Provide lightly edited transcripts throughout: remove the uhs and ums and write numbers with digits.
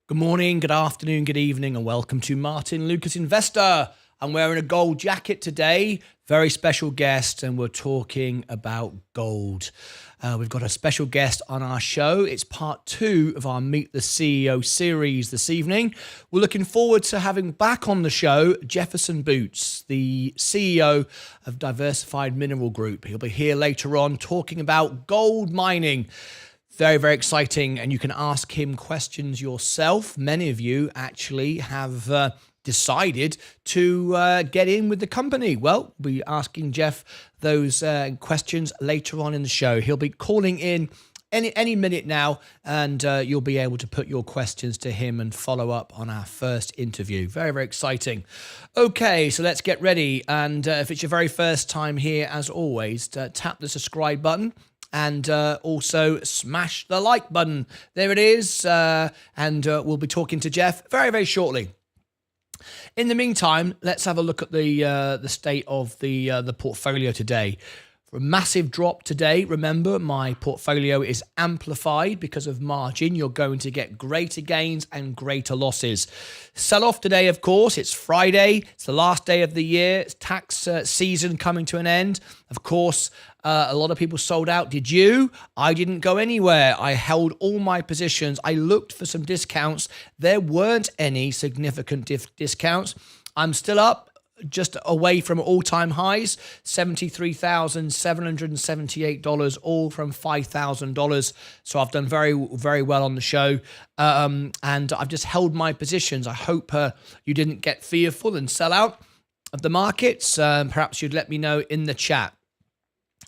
Good morning, good afternoon, good evening, and welcome to Martyn Lucas Investor. I'm wearing a gold jacket today, very special guest, and we're talking about gold. We've got a special guest on our show. It's part 2 of our Meet the CEO series this evening. We're looking forward to having back on the show Jefferson, the CEO of Diversified Mineral Group. He'll be here later on talking about gold mining. Very, very exciting, and you can ask him questions yourself. Many of you actually have decided to get in with the company. Well, we'll be asking Jeff those questions later on in the show. He'll be calling in any minute now, and you'll be able to put your questions to him and follow up on our first interview. Very, very exciting. Okay, so let's get ready. And if it's your very first time here, as always, tap the subscribe button. And also smash the like button. There it is. And we'll be talking to Jeff very, very shortly. In the meantime, let's have a look at the state of the portfolio today. For a massive drop today, remember my portfolio is amplified because of margin. You're going to get greater gains and greater losses. Sell off today, of course. It's Friday. It's the last day of the year. It's tax season coming to an end. Of course, a lot of people sold out. Did you? I didn't go anywhere. I held all my positions. I looked for some discounts. There weren't any significant discounts. I'm still up, just away from all-time highs, $73,778, all from $5,000. So I've done very, very well on the show, and I've just held my positions. I hope you didn't get fearful and sell out of the markets. Perhaps you'd let me know in the chat.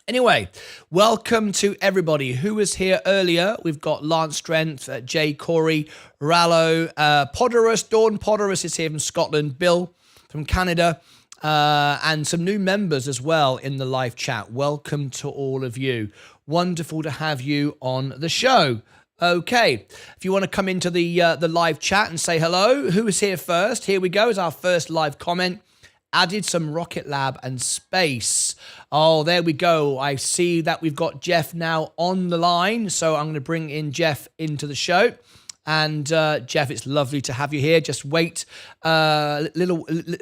Anyway, welcome to everybody who was here earlier. We've got Lance Strength, Jay Corey, Rallo, Podderus, Dawn Podderus is here from Scotland, Bill from Canada, and some new members as well in the live chat. Welcome to all of you. Wonderful to have you on the show. Okay, if you want to come into the live chat and say hello, who is here first? Here we go, is our first live comment. Added some Rocket Lab and space. Oh, there we go. I see that we've got Jeff now on the line, so I'm going to bring in Jeff into the show. And Jeff, it's lovely to have you here. Just wait a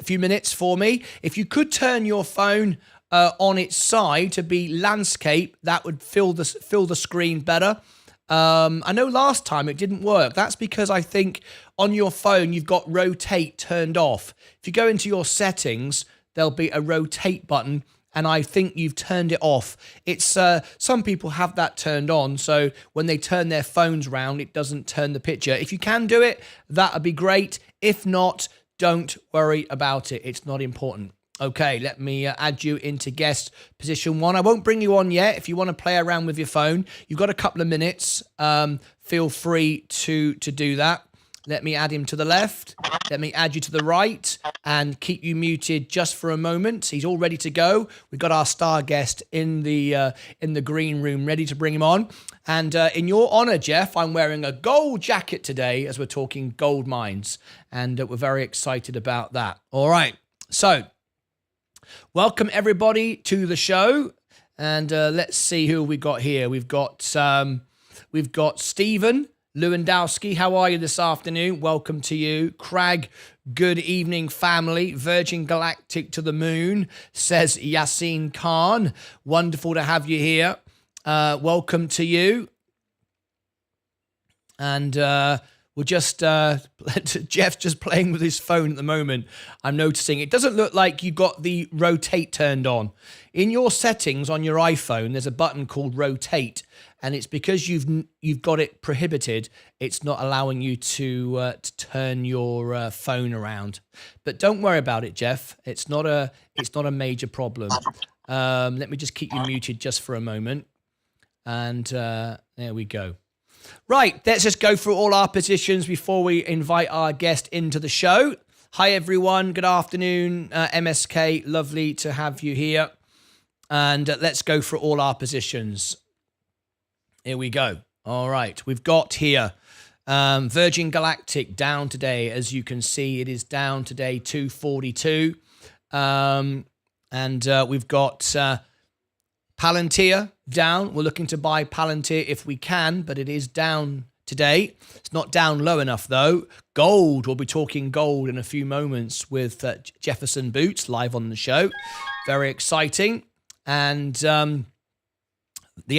few minutes for me. If you could turn your phone on its side to be landscape, that would fill the screen better. I know last time it didn't work. That's because I think on your phone you've got rotate turned off. If you go into your settings, there'll be a rotate button, and I think you've turned it off. It's some people have that turned on, so when they turn their phones round, it doesn't turn the picture. If you can do it, that would be great. If not, don't worry about it. It's not important. Okay, let me add you into guest position 1. I won't bring you on yet. If you want to play around with your phone, you've got a couple of minutes. Feel free to do that. Let me add him to the left. Let me add you to the right and keep you muted just for a moment. He's all ready to go. We've got our star guest in the green room ready to bring him on. And in your honor, Jeff, I'm wearing a gold jacket today as we're talking gold mines. And we're very excited about that. All right. So welcome everybody to the show. And let's see who we got here. We've got Stephen Lewandowski, how are you this afternoon? Welcome to you. Crag, good evening, family. Virgin Galactic to the moon, says Yassine Khan. Wonderful to have you here. Welcome to you. And we're just, Jeff's just playing with his phone at the moment. I'm noticing it doesn't look like you got the rotate turned on. In your settings on your iPhone, there's a button called rotate. And it's because you've got it prohibited. It's not allowing you to turn your phone around. But don't worry about it, Jeff. It's not a major problem. Let me just keep you muted just for a moment. And there we go. Right, let's just go through all our positions before we invite our guest into the show. Hi, everyone. Good afternoon, MSK. Lovely to have you here. And let's go through all our positions. Here we go. All right. We've got here Virgin Galactic down today. As you can see, it is down today, 242. And we've got Palantir down. We're looking to buy Palantir if we can, but it is down today. It's not down low enough though. Gold, we'll be talking gold in a few moments with Jefferson Boots live on the show. Very exciting. And the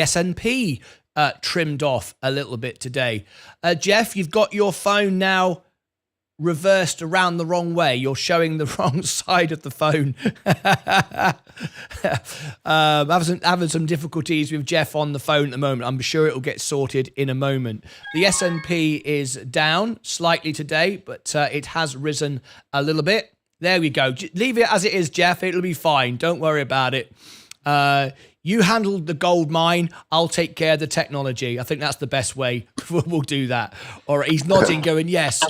S&P trimmed off a little bit today. Jeff, you've got your phone now reversed around the wrong way. You're showing the wrong side of the phone. Having some difficulties with Jeff on the phone at the moment. I'm sure it'll get sorted in a moment. The S&P is down slightly today, but it has risen a little bit. There we go. Leave it as it is, Jeff. It'll be fine. Don't worry about it. You handled the gold mine. I'll take care of the technology. I think that's the best way. We'll do that. All right. He's nodding, going, yes,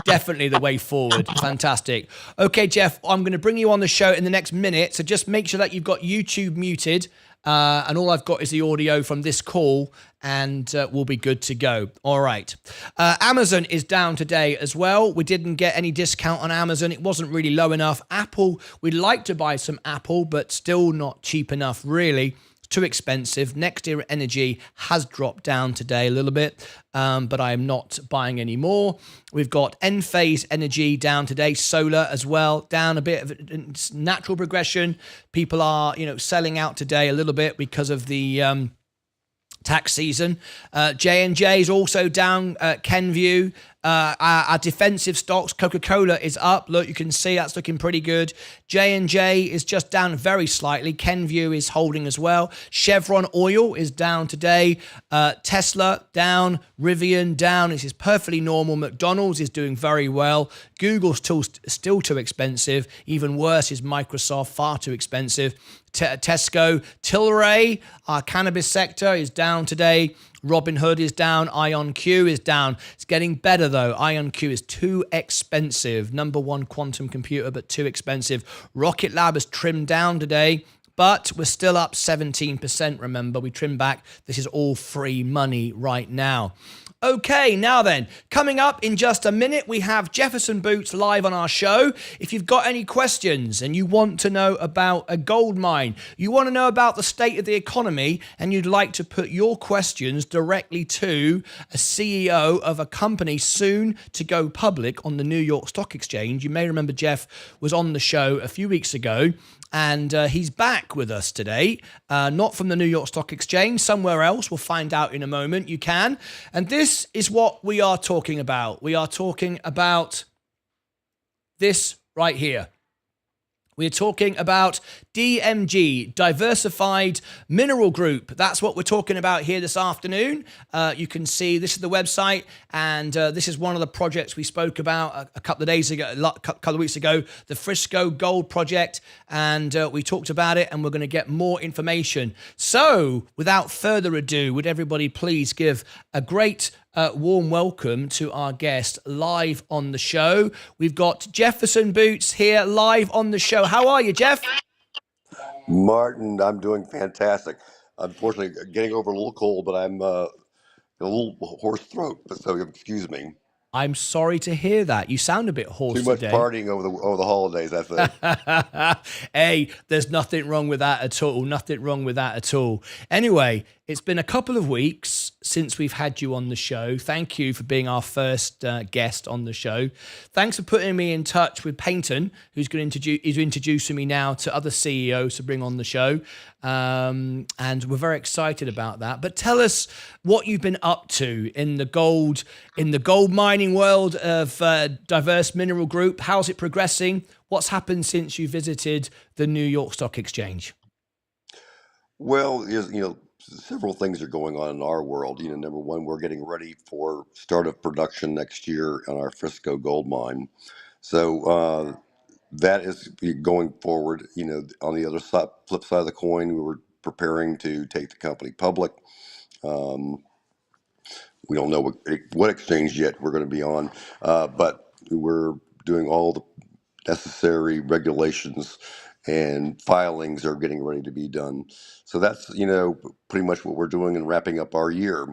definitely the way forward. Fantastic. Okay, Jeff, I'm going to bring you on the show in the next minute. So just make sure that you've got YouTube muted. And all I've got is the audio from this call, and we'll be good to go. All right. Amazon is down today as well. We didn't get any discount on Amazon. It wasn't really low enough. Apple, we'd like to buy some Apple, but still not cheap enough, really. Too expensive. Next Year Energy has dropped down today a little bit, but I am not buying any more. We've got Enphase Energy down today, solar as well, down a bit of it's natural progression. People are, selling out today a little bit because of the tax season. J&J is also down. Kenvue. Our defensive stocks, Coca-Cola is up. Look, you can see that's looking pretty good. J&J is just down very slightly. Kenvue is holding as well. Chevron Oil is down today. Tesla down. Rivian down. This is perfectly normal. McDonald's is doing very well. Google's still too expensive. Even worse is Microsoft, far too expensive. Tesco, Tilray, our cannabis sector is down today. Robinhood is down. IonQ is down. It's getting better though. IonQ is too expensive. Number one quantum computer, but too expensive. Rocket Lab has trimmed down today, but we're still up 17%. Remember, we trimmed back. This is all free money right now. Okay, now then, coming up in just a minute, we have Jefferson Boots live on our show. If you've got any questions and you want to know about a gold mine, you want to know about the state of the economy, and you'd like to put your questions directly to a CEO of a company soon to go public on the New York Stock Exchange. You may remember Jeff was on the show a few weeks ago. And he's back with us today, not from the New York Stock Exchange, somewhere else. We'll find out in a moment. You can. And this is what we are talking about. We are talking about this right here. We're talking about DMG, Diversified Mineral Group. That's what we're talking about here this afternoon. You can see this is the website, and this is one of the projects we spoke about a couple of days ago, a couple of weeks ago, the Frisco Gold Project, and we talked about it, and we're going to get more information. So, without further ado, would everybody please give a great warm welcome to our guest live on the show. We've got Jefferson Boots here live on the show. How are you, Jeff? Martin, I'm doing fantastic. Unfortunately, getting over a little cold, but I'm a little hoarse throat, so excuse me. I'm sorry to hear that. You sound a bit hoarse Too much today. partying over the holidays, that's it. Hey, there's nothing wrong with that at all. Nothing wrong with that at all. Anyway, it's been a couple of weeks since we've had you on the show. Thank you for being our first guest on the show. Thanks for putting me in touch with Payton, who's introducing me now to other CEOs to bring on the show. And we're very excited about that. But tell us what you've been up to in the gold mining world of Diverse Mineral Group. How's it progressing? What's happened since you visited the New York Stock Exchange? Well, several things are going on in our world. Number one, we're getting ready for start of production next year on our Frisco gold mine. So that is going forward. On the other side, flip side of the coin, we were preparing to take the company public. We don't know what exchange yet we're going to be on, but we're doing all the necessary regulations and filings are getting ready to be done. So that's, pretty much what we're doing and wrapping up our year.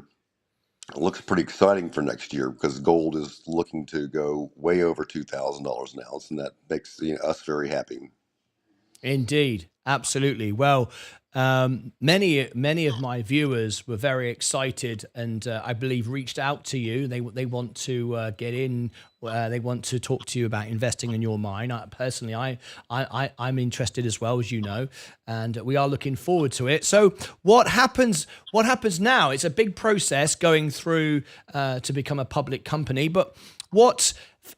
It looks pretty exciting for next year because gold is looking to go way over $2,000 an ounce, and that makes us very happy. Indeed. Absolutely. Well, Many of my viewers were very excited, and I believe reached out to you. They want to get in. They want to talk to you about investing in your mine. Personally, I'm interested as well, as you know, and we are looking forward to it. So what happens? What happens now? It's a big process going through to become a public company, but what?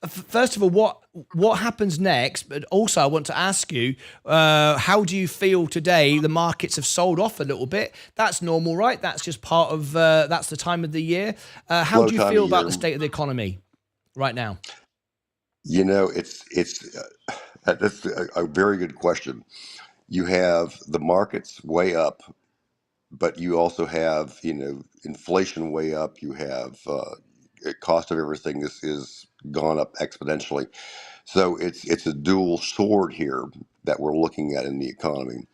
First of all, what happens next? But also, I want to ask you, how do you feel today? The markets have sold off a little bit. That's normal, right? That's just part of that's the time of the year. How Slow do you time of feel about year. the state of the economy right now? That's a very good question. You have the markets way up, but you also have inflation way up. You have cost of everything is gone up exponentially. So it's a dual sword here that we're looking at in the economy.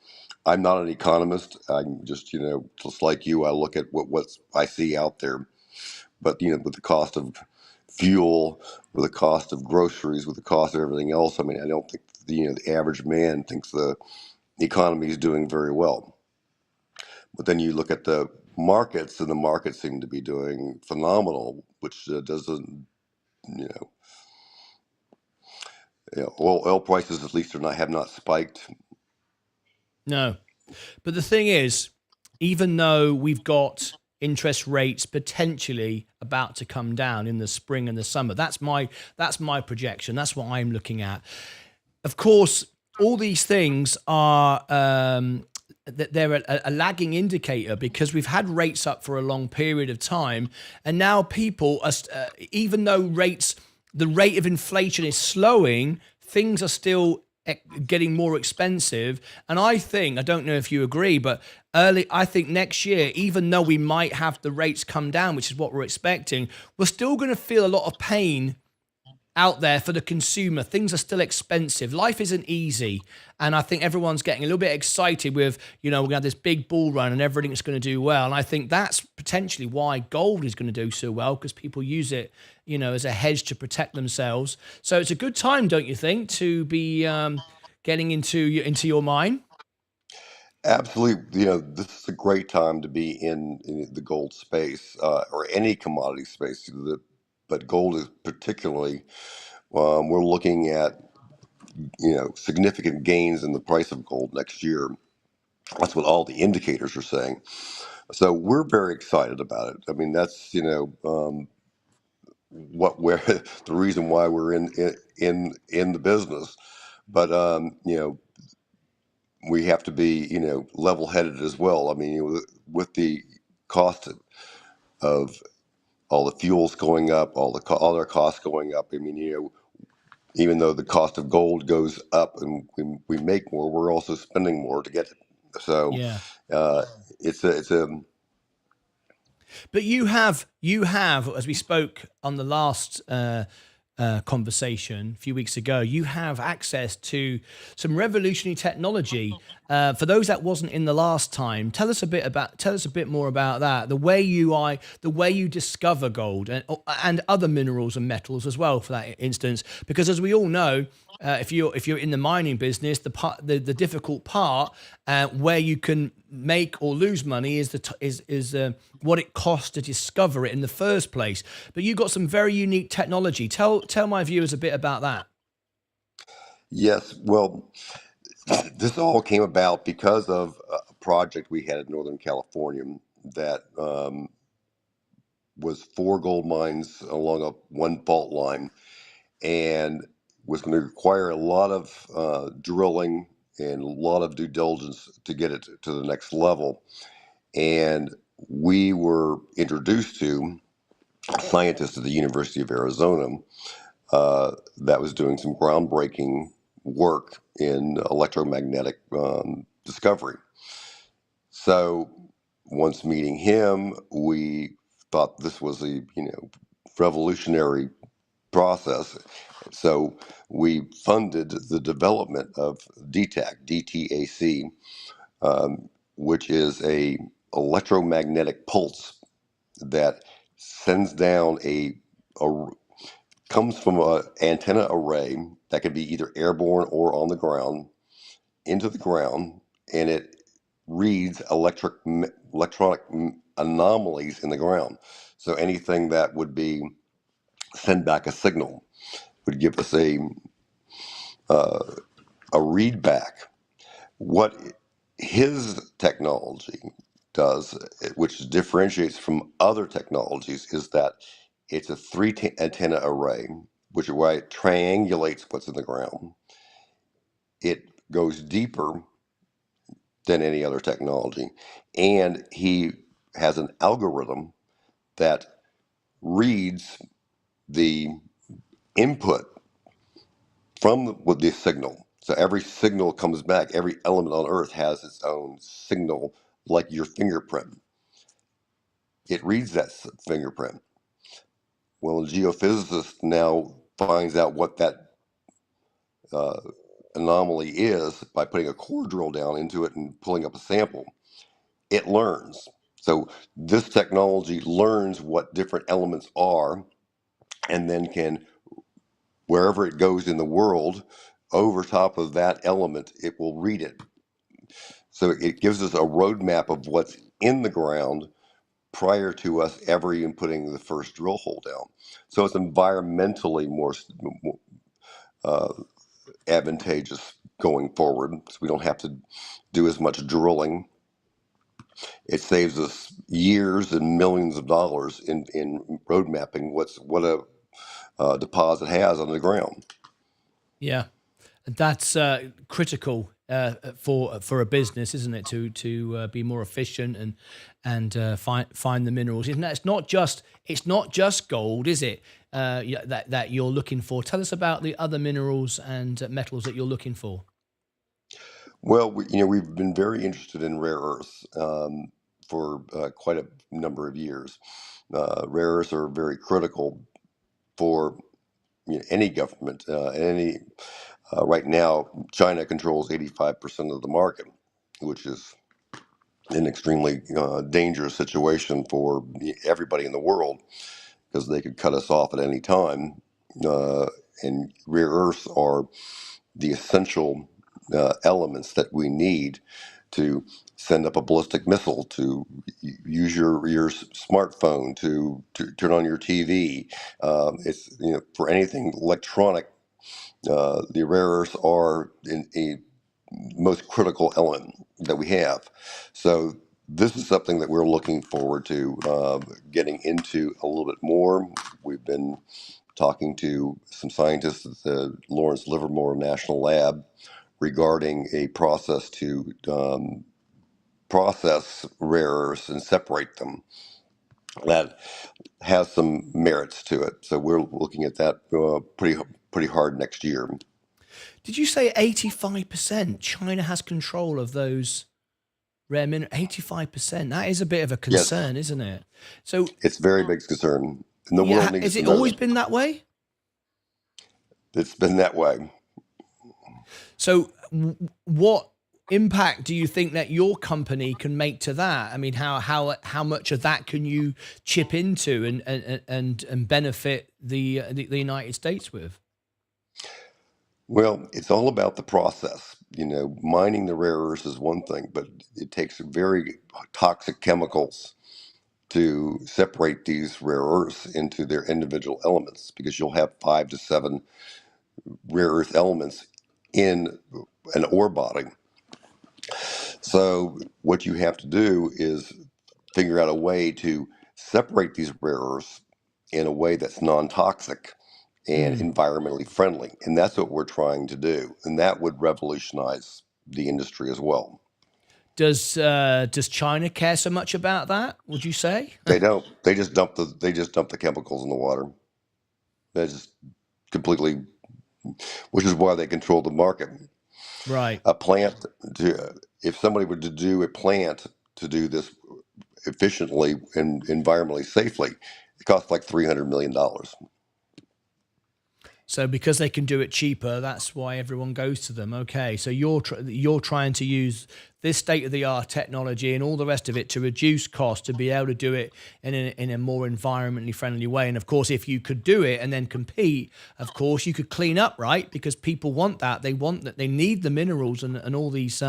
I'm not an economist. I'm just just like you. I look at what I see out there. But with the cost of fuel, with the cost of groceries, with the cost of everything else, I mean, I don't think the average man thinks the economy is doing very well. But then you look at the markets, and the markets seem to be doing phenomenal, which doesn't, you know, oil prices at least have not spiked. No, but the thing is, even though we've got interest rates potentially about to come down in the spring and the summer, that's my projection. That's what I'm looking at. Of course, all these things are they're a lagging indicator because we've had rates up for a long period of time, and now people are, even though the rate of inflation is slowing, things are still getting more expensive. And I don't know if you agree, but I think next year, even though we might have the rates come down, which is what we're expecting, we're still going to feel a lot of pain out there for the consumer. Things are still expensive. Life isn't easy. And I think everyone's getting a little bit excited with, we're going to have this big bull run and everything's going to do well. And I think that's potentially why gold is going to do so well, because people use it, as a hedge to protect themselves. So it's a good time, don't you think, to be getting into your mine? Absolutely, this is a great time to be in the gold space or any commodity space. But gold is particularly. We're looking at significant gains in the price of gold next year. That's what all the indicators are saying. So we're very excited about it. I mean, that's what we're the reason why we're in the business. But we have to be level headed as well. I mean, with the cost of all the fuels going up, all their costs going up. I mean, even though the cost of gold goes up and we make more, we're also spending more to get it. So Yeah. uh, it's a But you have, as we spoke on the last conversation a few weeks ago, you have access to some revolutionary technology. For those that wasn't in the last time, tell us a bit more about that. The way you discover gold and other minerals and metals as well, for that instance. Because as we all know, if you're in the mining business, the difficult part where you can make or lose money is what it costs to discover it in the first place. But you've got some very unique technology. Tell my viewers a bit about that. yes. Well, this all came about because of a project we had in Northern California that was four gold mines along one fault line, and was going to require a lot of drilling and a lot of due diligence to get it to the next level. And we were introduced to a scientist at the University of Arizona that was doing some groundbreaking work in electromagnetic discovery. So once meeting him, we thought this was a revolutionary process. So we funded the development of DTAC, which is a electromagnetic pulse that sends down a comes from an antenna array that can be either airborne or on the ground into the ground, and it reads electronic anomalies in the ground. So anything that would be send back a signal would give us a read back. What his technology does, which differentiates from other technologies, is that it's a antenna array, which is why it triangulates what's in the ground. It goes deeper than any other technology, and he has an algorithm that reads the input with the signal. So every signal comes back. Every element on Earth has its own signal, like your fingerprint. It reads that fingerprint. Well, a geophysicist now finds out what that uh, anomaly is by putting a core drill down into it and pulling up a sample. It learns. So this technology learns what different elements are, and then can, wherever it goes in the world, over top of that element, it will read it. So it gives us a roadmap of what's in the ground prior to us ever even putting the first drill hole down. So it's environmentally more uh, advantageous going forward. So we don't have to do as much drilling. It saves us years and millions of dollars in road mapping what a deposit has on the ground. Yeah, that's critical for a business, isn't it? To be more efficient and find the minerals. Isn't that? It's not just gold, is it? Yeah, that you're looking for. Tell us about the other minerals and metals that you're looking for. Well, we've been very interested in rare earths for quite a number of years. Rare earths are very critical for any government. Right now, China controls 85% of the market, which is an extremely dangerous situation for everybody in the world because they could cut us off at any time. Uh, and rare earths are the essential elements that we need to send up a ballistic missile, to use your smartphone, to turn on your TV. It's for anything electronic. The rare earths are a most critical element that we have. So this is something that we're looking forward to getting into a little bit more. We've been talking to some scientists at the Lawrence Livermore National Lab regarding a process to process rare earths and separate them. That has some merits to it. So we're looking at that pretty hard next year. Did you say 85% China has control of those rare minerals? 85%. That is a bit of a Yes, concern, isn't it? So it's a very big concern, and the world yeah, needs has to it know always that been that way? it's been that way. So, what impact do you think that your company can make to that? I mean, how much of that can you chip into and benefit the United States with? Well, it's all about the process. Mining the rare earths is one thing, but it takes very toxic chemicals to separate these rare earths into their individual elements because you'll have 5 to 7 rare earth elements in an ore body. So, what you have to do is figure out a way to separate these rare earths in a way that's non toxic and Mm. environmentally friendly. And that's what we're trying to do. And that would revolutionize the industry as well. Does China care so much about that? Would you say? They don't. They just dump the chemicals in the water. They just completely, which is why they control the market. Right. A plant if somebody were to do a plant to do this efficiently and environmentally safely, it costs like $300 million. So because they can do it cheaper, that's why everyone goes to them. Okay, so you're trying to use this state-of-the-art technology and all the rest of it to reduce costs, to be able to do it in a more environmentally friendly way. And of course, if you could do it and then compete, of course, you could clean up, right? Because people want that. They want that. They need the minerals and all these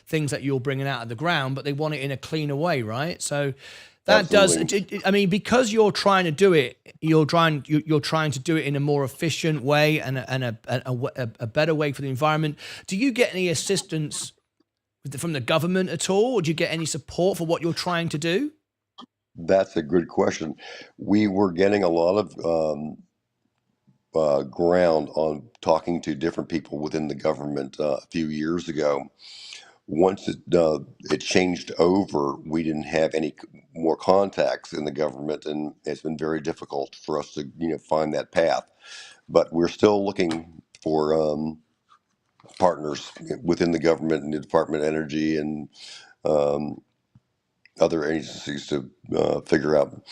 things that you're bringing out of the ground, but they want it in a cleaner way, right? So that Absolutely. does. I mean, because you're trying to do it, you're trying to do it in a more efficient way and a better way for the environment. Do you get any assistance from the government at all, or do you get any support for what you're trying to do? That's a good question. We were getting a lot of ground on talking to different people within the government a few years ago. Once it changed over, we didn't have any more contacts in the government, and it's been very difficult for us to find that path. But we're still looking for partners within the government and the Department of Energy and um, other agencies to figure out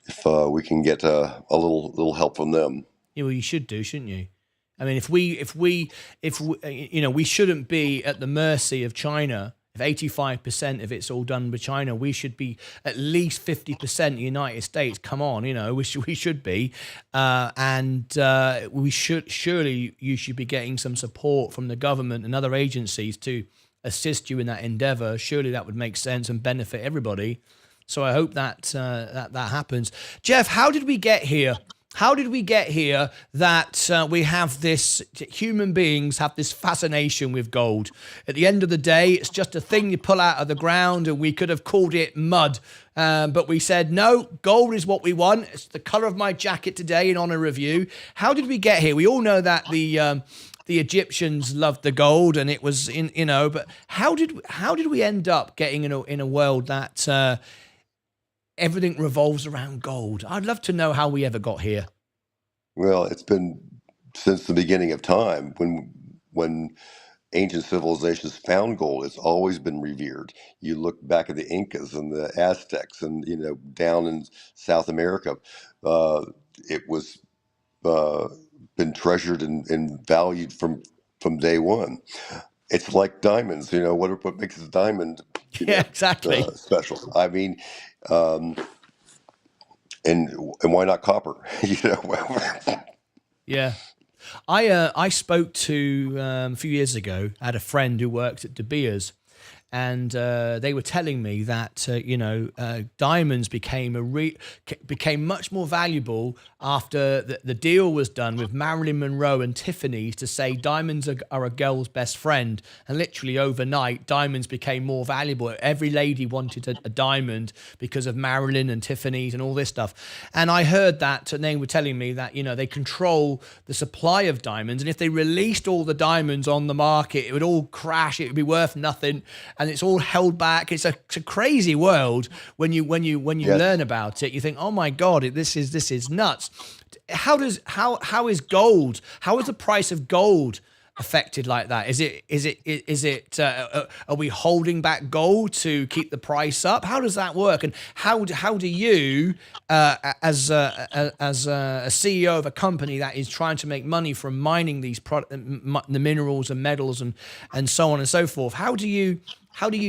if we can get a little help from them. Yeah, well, you should do, shouldn't you? I mean, if we shouldn't be at the mercy of China. If 85% of it's all done by China, we should be at least 50% the United States. Come on, we should be, and we should surely you should be getting some support from the government and other agencies to assist you in that endeavor. Surely that would make sense and benefit everybody. So I hope that happens. Jeff, how did we get here? How did we get here that we have this, human beings have this fascination with gold? At the end of the day, it's just a thing you pull out of the ground, and we could have called it mud. But we said, no, gold is what we want. It's the color of my jacket today in honor of you. How did we get here? We all know that the Egyptians loved the gold, and it was but how did we end up getting in a world that everything revolves around gold? I'd love to know how we ever got here. Well, it's been since the beginning of time when ancient civilizations found gold. It's always been revered. You look back at the Incas and the Aztecs, and down in South America, uh, it was uh, been treasured and valued from day one. It's like diamonds. What makes a diamond, Yeah, exactly. special. I mean, um, and why not copper? Yeah. I spoke to a few years ago. I had a friend who worked at De Beers, and they were telling me that diamonds became much more valuable after the deal was done with Marilyn Monroe and Tiffany's to say diamonds are a girl's best friend, and literally overnight diamonds became more valuable. Every lady wanted a diamond because of Marilyn and Tiffany's and all this stuff. And I heard that, and they were telling me that they control the supply of diamonds, and if they released all the diamonds on the market, it would all crash. It would be worth nothing, and it's all held back. It's a crazy world when you Yes. learn about it. You think, oh my God, this is nuts. How is gold? How is the price of gold affected like that? Is it? Are we holding back gold to keep the price up? How does that work? And how do you, as a CEO of a company that is trying to make money from mining these the minerals and metals and so on and so forth, how do you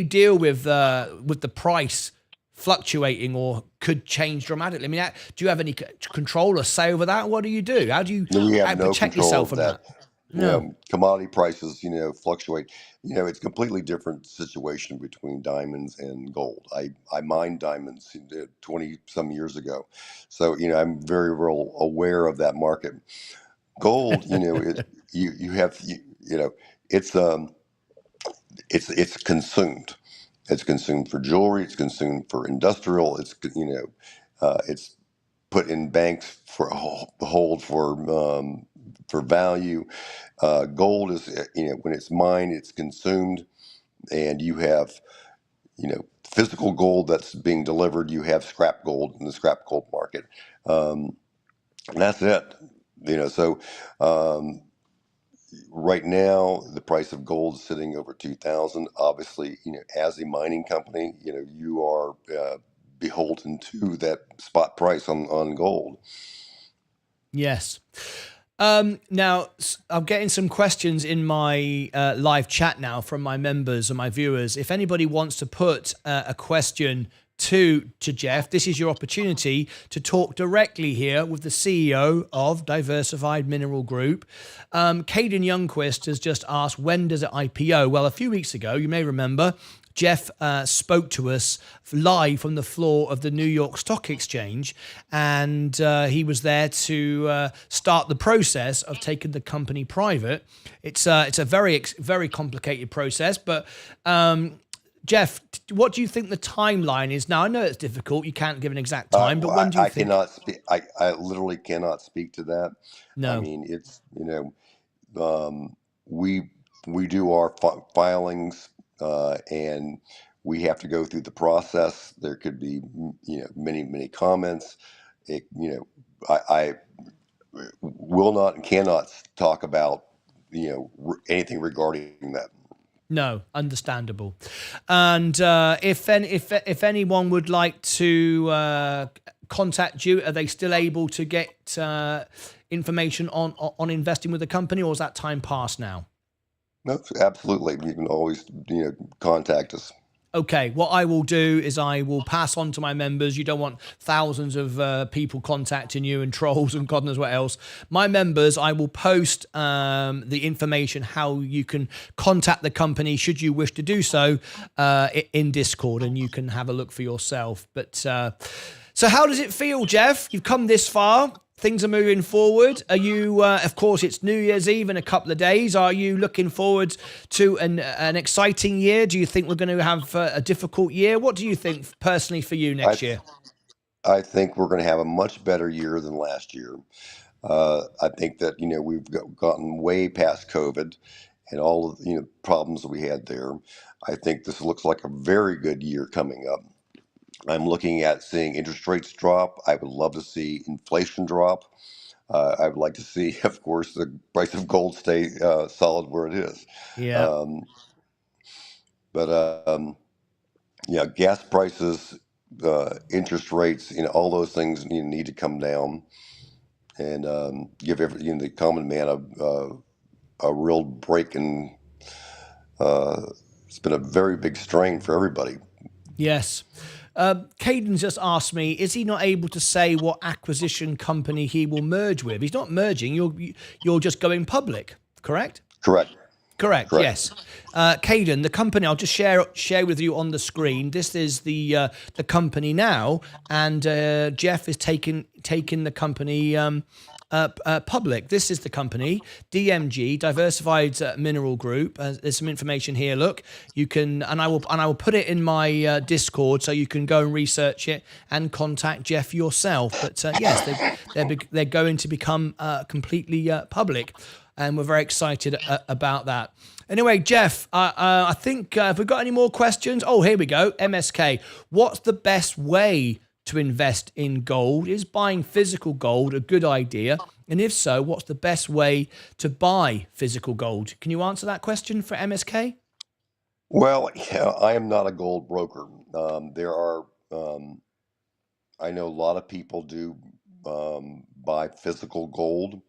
deal with the price fluctuating or could change dramatically? I mean, do you have any control or say over that? What do you do? How do you We have no protect control yourself of from that? that. No. Commodity prices, fluctuate. It's a completely different situation between diamonds and gold. I mined diamonds 20 some years ago. So, I'm very well aware of that market. Gold, you have, it's, it's consumed. It's consumed for jewelry. It's consumed for industrial. It's put in banks for hold for value. Gold is, when it's mined, it's consumed, and you have, physical gold that's being delivered. You have scrap gold in the scrap gold market. And that's it. So um, right now the price of gold is sitting over 2,000. Obviously, as a mining company, you are beholden to that spot price on gold. Yes. Now, I'm getting some questions in my live chat now from my members and my viewers. If anybody wants to put a question to Jeff, this is your opportunity to talk directly here with the CEO of Diversified Mineral Group. Caden Youngquist has just asked, when does it IPO? Well, a few weeks ago, you may remember, Jeff spoke to us live from the floor of the New York Stock Exchange, and he was there to start the process of taking the company private. It's a very complicated process, but Jeff, what do you think the timeline is now? I know it's difficult; you can't give an exact time, but when do you I think? cannot speak. I literally cannot speak to that. I No. mean, it's we do our filings, and we have to go through the process. There could be many comments. I will not and cannot talk about anything regarding that. No, understandable. And if anyone would like to contact you, are they still able to get information on investing with the company, or is that time past now? No, absolutely. You can always contact us. Okay, what I will do is I will pass on to my members. You don't want thousands of people contacting you and trolls and God knows what else. My members, I will post the information how you can contact the company should you wish to do so in Discord, and you can have a look for yourself. But so how does it feel, Jeff? You've come this far. Things are moving forward. Are you, of course, it's New Year's Eve in a couple of days. Are you looking forward to an exciting year? Do you think we're going to have a difficult year? What do you think personally for you next year? I think we're going to have a much better year than last year. I think that, we've gotten way past COVID and all of the problems that we had there. I think this looks like a very good year coming up. I'm looking at seeing interest rates drop. I would love to see inflation drop. I would like to see, of course, the price of gold stay solid where it is. Yeah. Um, but gas prices, interest rates, all those things need to come down and give the common man a real break. And it's been a very big strain for everybody. Yes. Caden just asked me, is he not able to say what acquisition company he will merge with? He's not merging. You're just going public, correct? Correct. Correct. Yes. Caden, the company, I'll just share with you on the screen. This is the company now, and Jeff is taking the company public. This is the company, DMG, Diversified Mineral Group. There's some information here. Look, you can, and I will put it in my Discord so you can go and research it and contact Jeff yourself. But yes, they're going to become completely public, and we're very excited about that. Anyway, Jeff, I think have we got any more questions? Oh, here we go. MSK, what's the best way to invest in gold? Is buying physical gold a good idea? And if so, what's the best way to buy physical gold? Can you answer that question for MSK? Well, I am not a gold broker. There are, I know a lot of people do buy physical gold,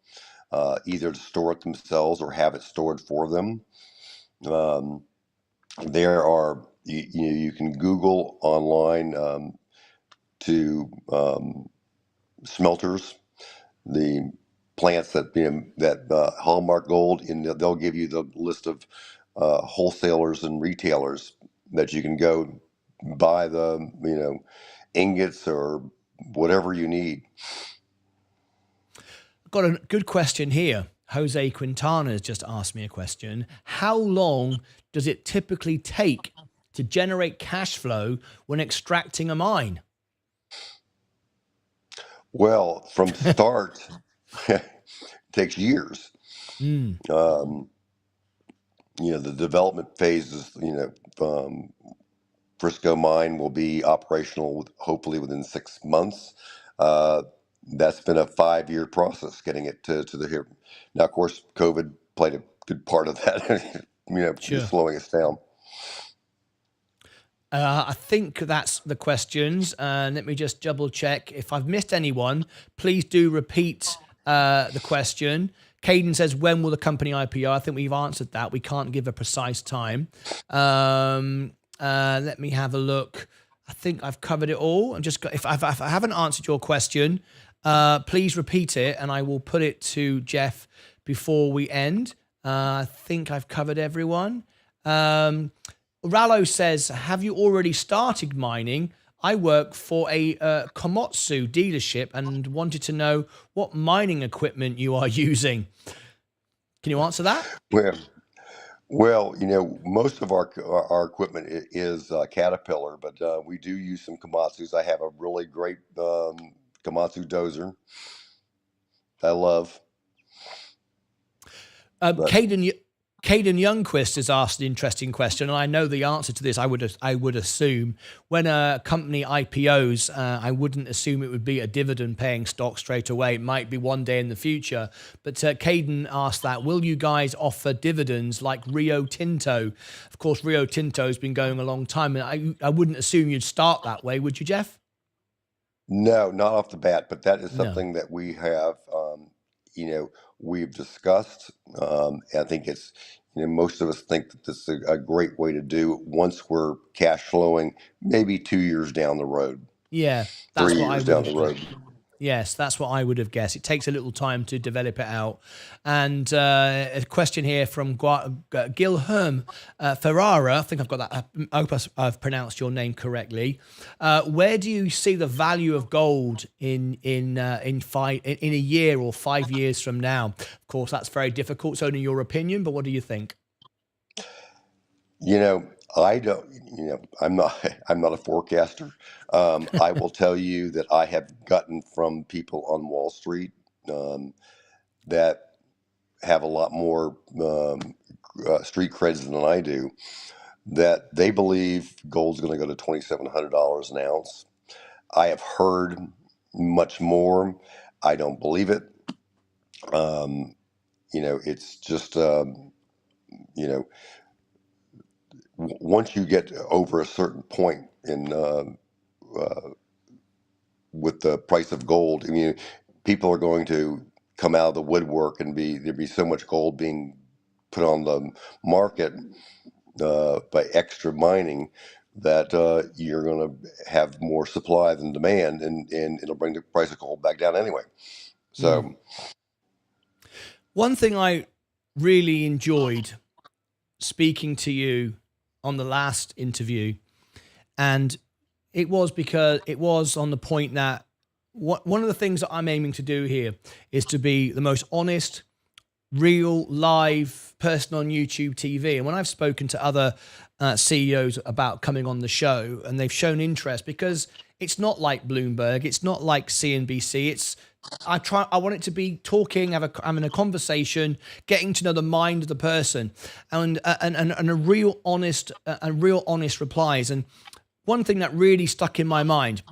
either to store it themselves or have it stored for them. There are, you can Google online to smelters, the plants that hallmark gold, and they'll give you the list of wholesalers and retailers that you can go buy the ingots or whatever you need. Got a good question here. Jose Quintana has just asked me a question. How long does it typically take to generate cash flow when extracting a mine? Well, from start, it takes years. Um, the development phases, Frisco mine will be operational hopefully within 6 months. That's been a 5-year process getting it to the here. Now, of course, COVID played a good part of that, Sure. slowing us down. I think that's the questions. Let me just double check. If I've missed anyone, please do repeat the question. Caden says, when will the company IPO? I think we've answered that. We can't give a precise time. Let me have a look. I think I've covered it all. I'm just if I haven't answered your question, please repeat it, and I will put it to Jeff before we end. I think I've covered everyone. Rallo says, have you already started mining? I work for a Komatsu dealership and wanted to know what mining equipment you are using. Can you answer that? Well, most of our equipment is Caterpillar, but we do use some Komatsus. I have a really great Komatsu dozer I love. Caden Youngquist has asked an interesting question, and I know the answer to this. I would assume when a company IPOs, I wouldn't assume it would be a dividend-paying stock straight away. It might be one day in the future. But Caden asked that, will you guys offer dividends like Rio Tinto? Of course, Rio Tinto has been going a long time, and I wouldn't assume you'd start that way, would you, Jeff? No, not off the bat, but that is something that we have, we've discussed. I think it's, most of us think that this is a great way to do it once we're cash flowing, maybe 2 years down the road. Yeah, that's 3 what I years would down have the road. Yes, that's what I would have guessed. It takes a little time to develop it out. And a question here from Gilherme Ferrara. I think I've got that. I hope I've pronounced your name correctly. Where do you see the value of gold in a year or 5 years from now? Of course, that's very difficult. It's only your opinion, but what do you think? I don't. I'm not. I'm not a forecaster. I will tell you that I have gotten from people on Wall Street that have a lot more street creds than I do, that they believe gold's going to go to $2,700 an ounce. I have heard much more. I don't believe it. It's just once you get over a certain point in with the price of gold, I mean, people are going to come out of the woodwork and there'll be so much gold being put on the market by extra mining that you're going to have more supply than demand, and it'll bring the price of gold back down anyway. So, one thing I really enjoyed speaking to you on the last interview, and it was because it was on the point that one of the things that I'm aiming to do here is to be the most honest, real, live person on YouTube TV. And when I've spoken to other CEOs about coming on the show, and they've shown interest, because it's not like Bloomberg, it's not like CNBC. I want it to be talking, having a conversation, getting to know the mind of the person, and a real honest replies. And one thing that really stuck in my mind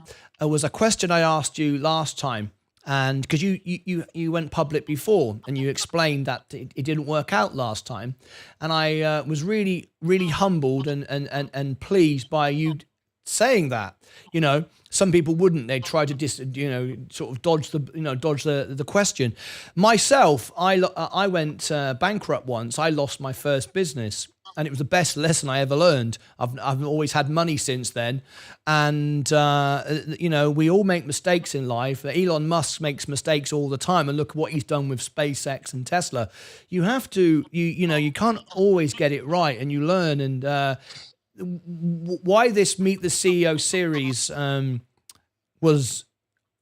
was a question I asked you last time. And because you went public before, and you explained that it didn't work out last time, and I was really, really humbled and pleased by you saying that. Some people wouldn't. They try to sort of dodge the question. Myself, I went bankrupt once. I lost my first business, and it was the best lesson I ever learned. I've always had money since then, and we all make mistakes in life. Elon Musk makes mistakes all the time, and look at what he's done with SpaceX and Tesla. You have to, you can't always get it right, and you learn. And why this Meet the CEO series was,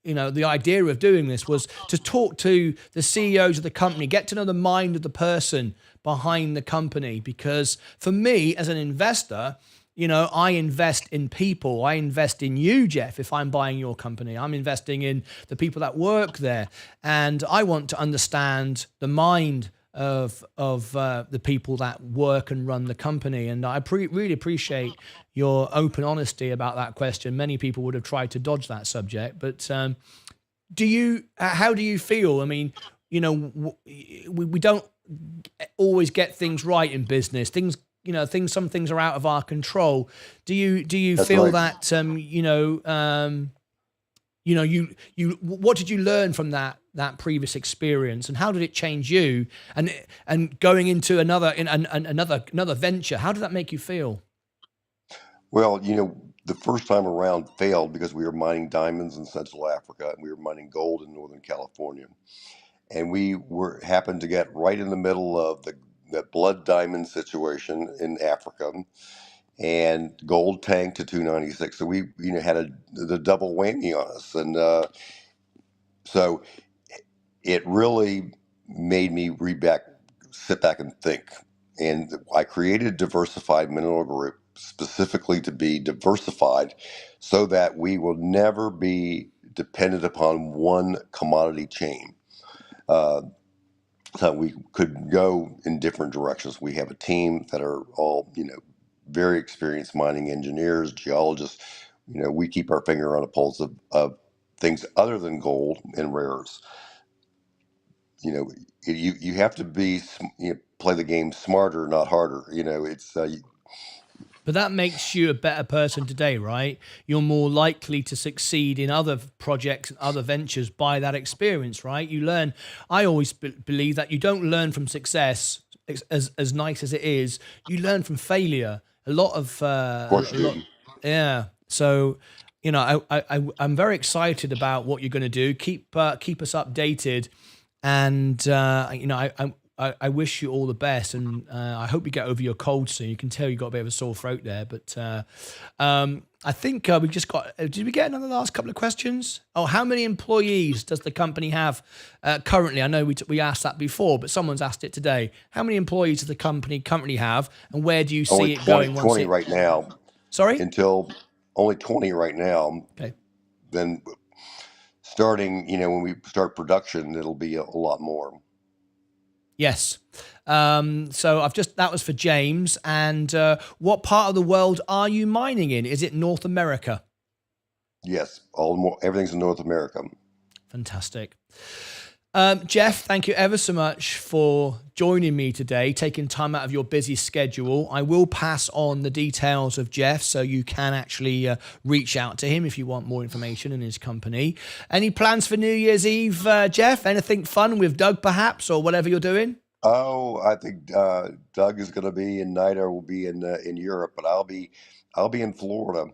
the idea of doing this was to talk to the CEOs of the company, get to know the mind of the person behind the company. Because for me, as an investor, I invest in people. I invest in you, Jeff. If I'm buying your company, I'm investing in the people that work there. And I want to understand the mind of the people that work and run the company. And I really appreciate your open honesty about that question. Many people would have tried to dodge that subject, but how do you feel? I mean, we don't always get things right in business. Some things are out of our control. Do you That's feel right. that what did you learn from that that previous experience, and how did it change you? And going into another venture, how did that make you feel? Well, the first time around failed because we were mining diamonds in Central Africa and we were mining gold in Northern California, and we were happened to get right in the middle of the blood diamond situation in Africa, and gold tanked to 296. So we had the double whammy on us, and so it really made me sit back and think. And I created Diversified Mineral Group specifically to be diversified so that we will never be dependent upon one commodity chain. Uh, so we could go in different directions. We have a team that are all, very experienced mining engineers, geologists. We keep our finger on the pulse of things other than gold and rares. You have to play the game smarter, not harder. It's But that makes you a better person today, right? You're more likely to succeed in other projects and other ventures by that experience, right? You learn. I always believe that you don't learn from success, as nice as it is. You learn from failure. A lot of, course a lot, you yeah. So, I'm very excited about what you're going to do. Keep us updated, and I wish you all the best, and I hope you get over your cold soon. You can tell you got a bit of a sore throat there, but I think we just got. Did we get another last couple of questions? Oh, how many employees does the company have currently? I know we asked that before, but someone's asked it today. How many employees does the company currently have, and where do you see only it 20, going once 20 it? right now. Sorry. Until only 20 right now. Okay. Then starting, when we start production, it'll be a lot more. Yes. So that was for James. And what part of the world are you mining in? Is it North America? Yes, everything's in North America. Fantastic. Jeff, thank you ever so much for joining me today, taking time out of your busy schedule. I will pass on the details of Jeff so you can actually reach out to him if you want more information in his company. Any plans for New Year's Eve, Jeff? Anything fun with Doug perhaps, or whatever you're doing? Oh, I think Doug is going to be in Nida, will be in Europe, but I'll be in Florida.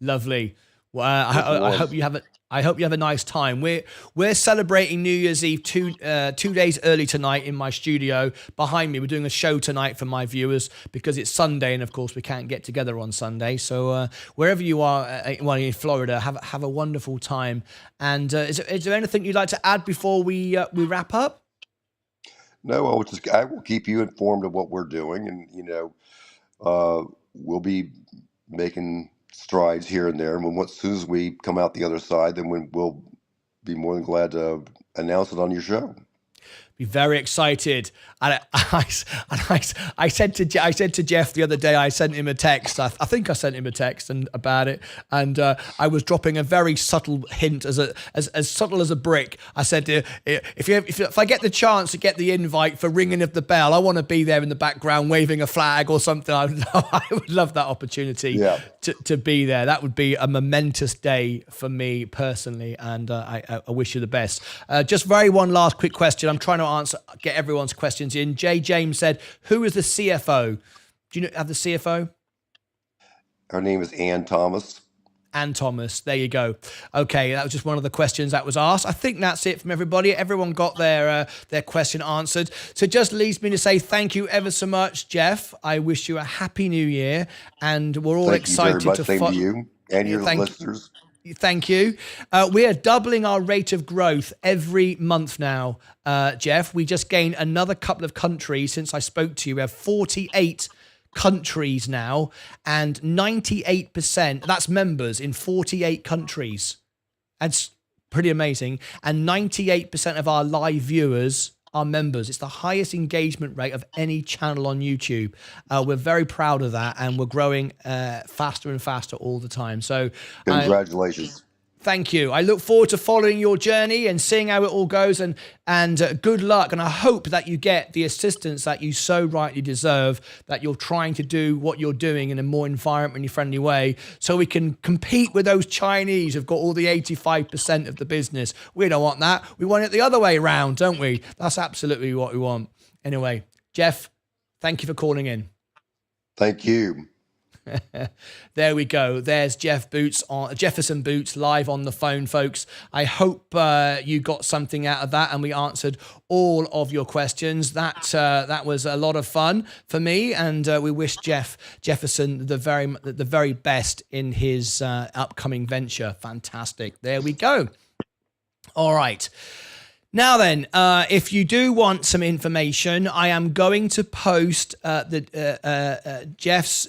Lovely. Well, I hope you have a. I hope you have a nice time. We're celebrating New Year's Eve 2 days early tonight in my studio behind me. We're doing a show tonight for my viewers because it's Sunday, and of course we can't get together on Sunday. So wherever you are, in Florida, have a wonderful time. And is there anything you'd like to add before we wrap up? No, I will keep you informed of what we're doing, and we'll be making strides here and there. And as soon as we come out the other side, then we'll be more than glad to announce it on your show. Be very excited. And I said to Jeff the other day, I sent him a text. I think I sent him a text about it, and I was dropping a very subtle hint, as subtle as a brick. I said, if I get the chance to get the invite for ringing of the bell, I want to be there in the background waving a flag or something. I would love that opportunity to be there. That would be a momentous day for me personally, and I wish you the best. Just one last quick question. I'm trying to get everyone's questions in. Jay James said, who is the CFO? Do you have the CFO? Her name is Ann Thomas. Ann Thomas. There you go. Okay, that was just one of the questions that was asked. I think that's it from everybody. Everyone got their question answered. So it just leaves me to say thank you ever so much, Jeff. I wish you a happy new year, and we're all excited to Same to you and your listeners. Thank you. We are doubling our rate of growth every month now, Jeff. We just gained another couple of countries since I spoke to you. We have 48 countries now, and 98%, that's members in 48 countries. That's pretty amazing. And 98% of our live viewers are members. It's the highest engagement rate of any channel on YouTube. We're very proud of that, and we're growing faster and faster all the time. So congratulations. Thank you. I look forward to following your journey and seeing how it all goes, and good luck. And I hope that you get the assistance that you so rightly deserve, that you're trying to do what you're doing in a more environmentally friendly way, so we can compete with those Chinese who've got all the 85% of the business. We don't want that. We want it the other way around, don't we? That's absolutely what we want. Anyway, Jeff, thank you for calling in. Thank you. There we go. There's Jefferson Boots live on the phone, folks. I hope you got something out of that and we answered all of your questions. That was a lot of fun for me, and we wish Jefferson the very best in his upcoming venture. Fantastic. There we go. All right. Now then, if you do want some information, I am going to post Jeff's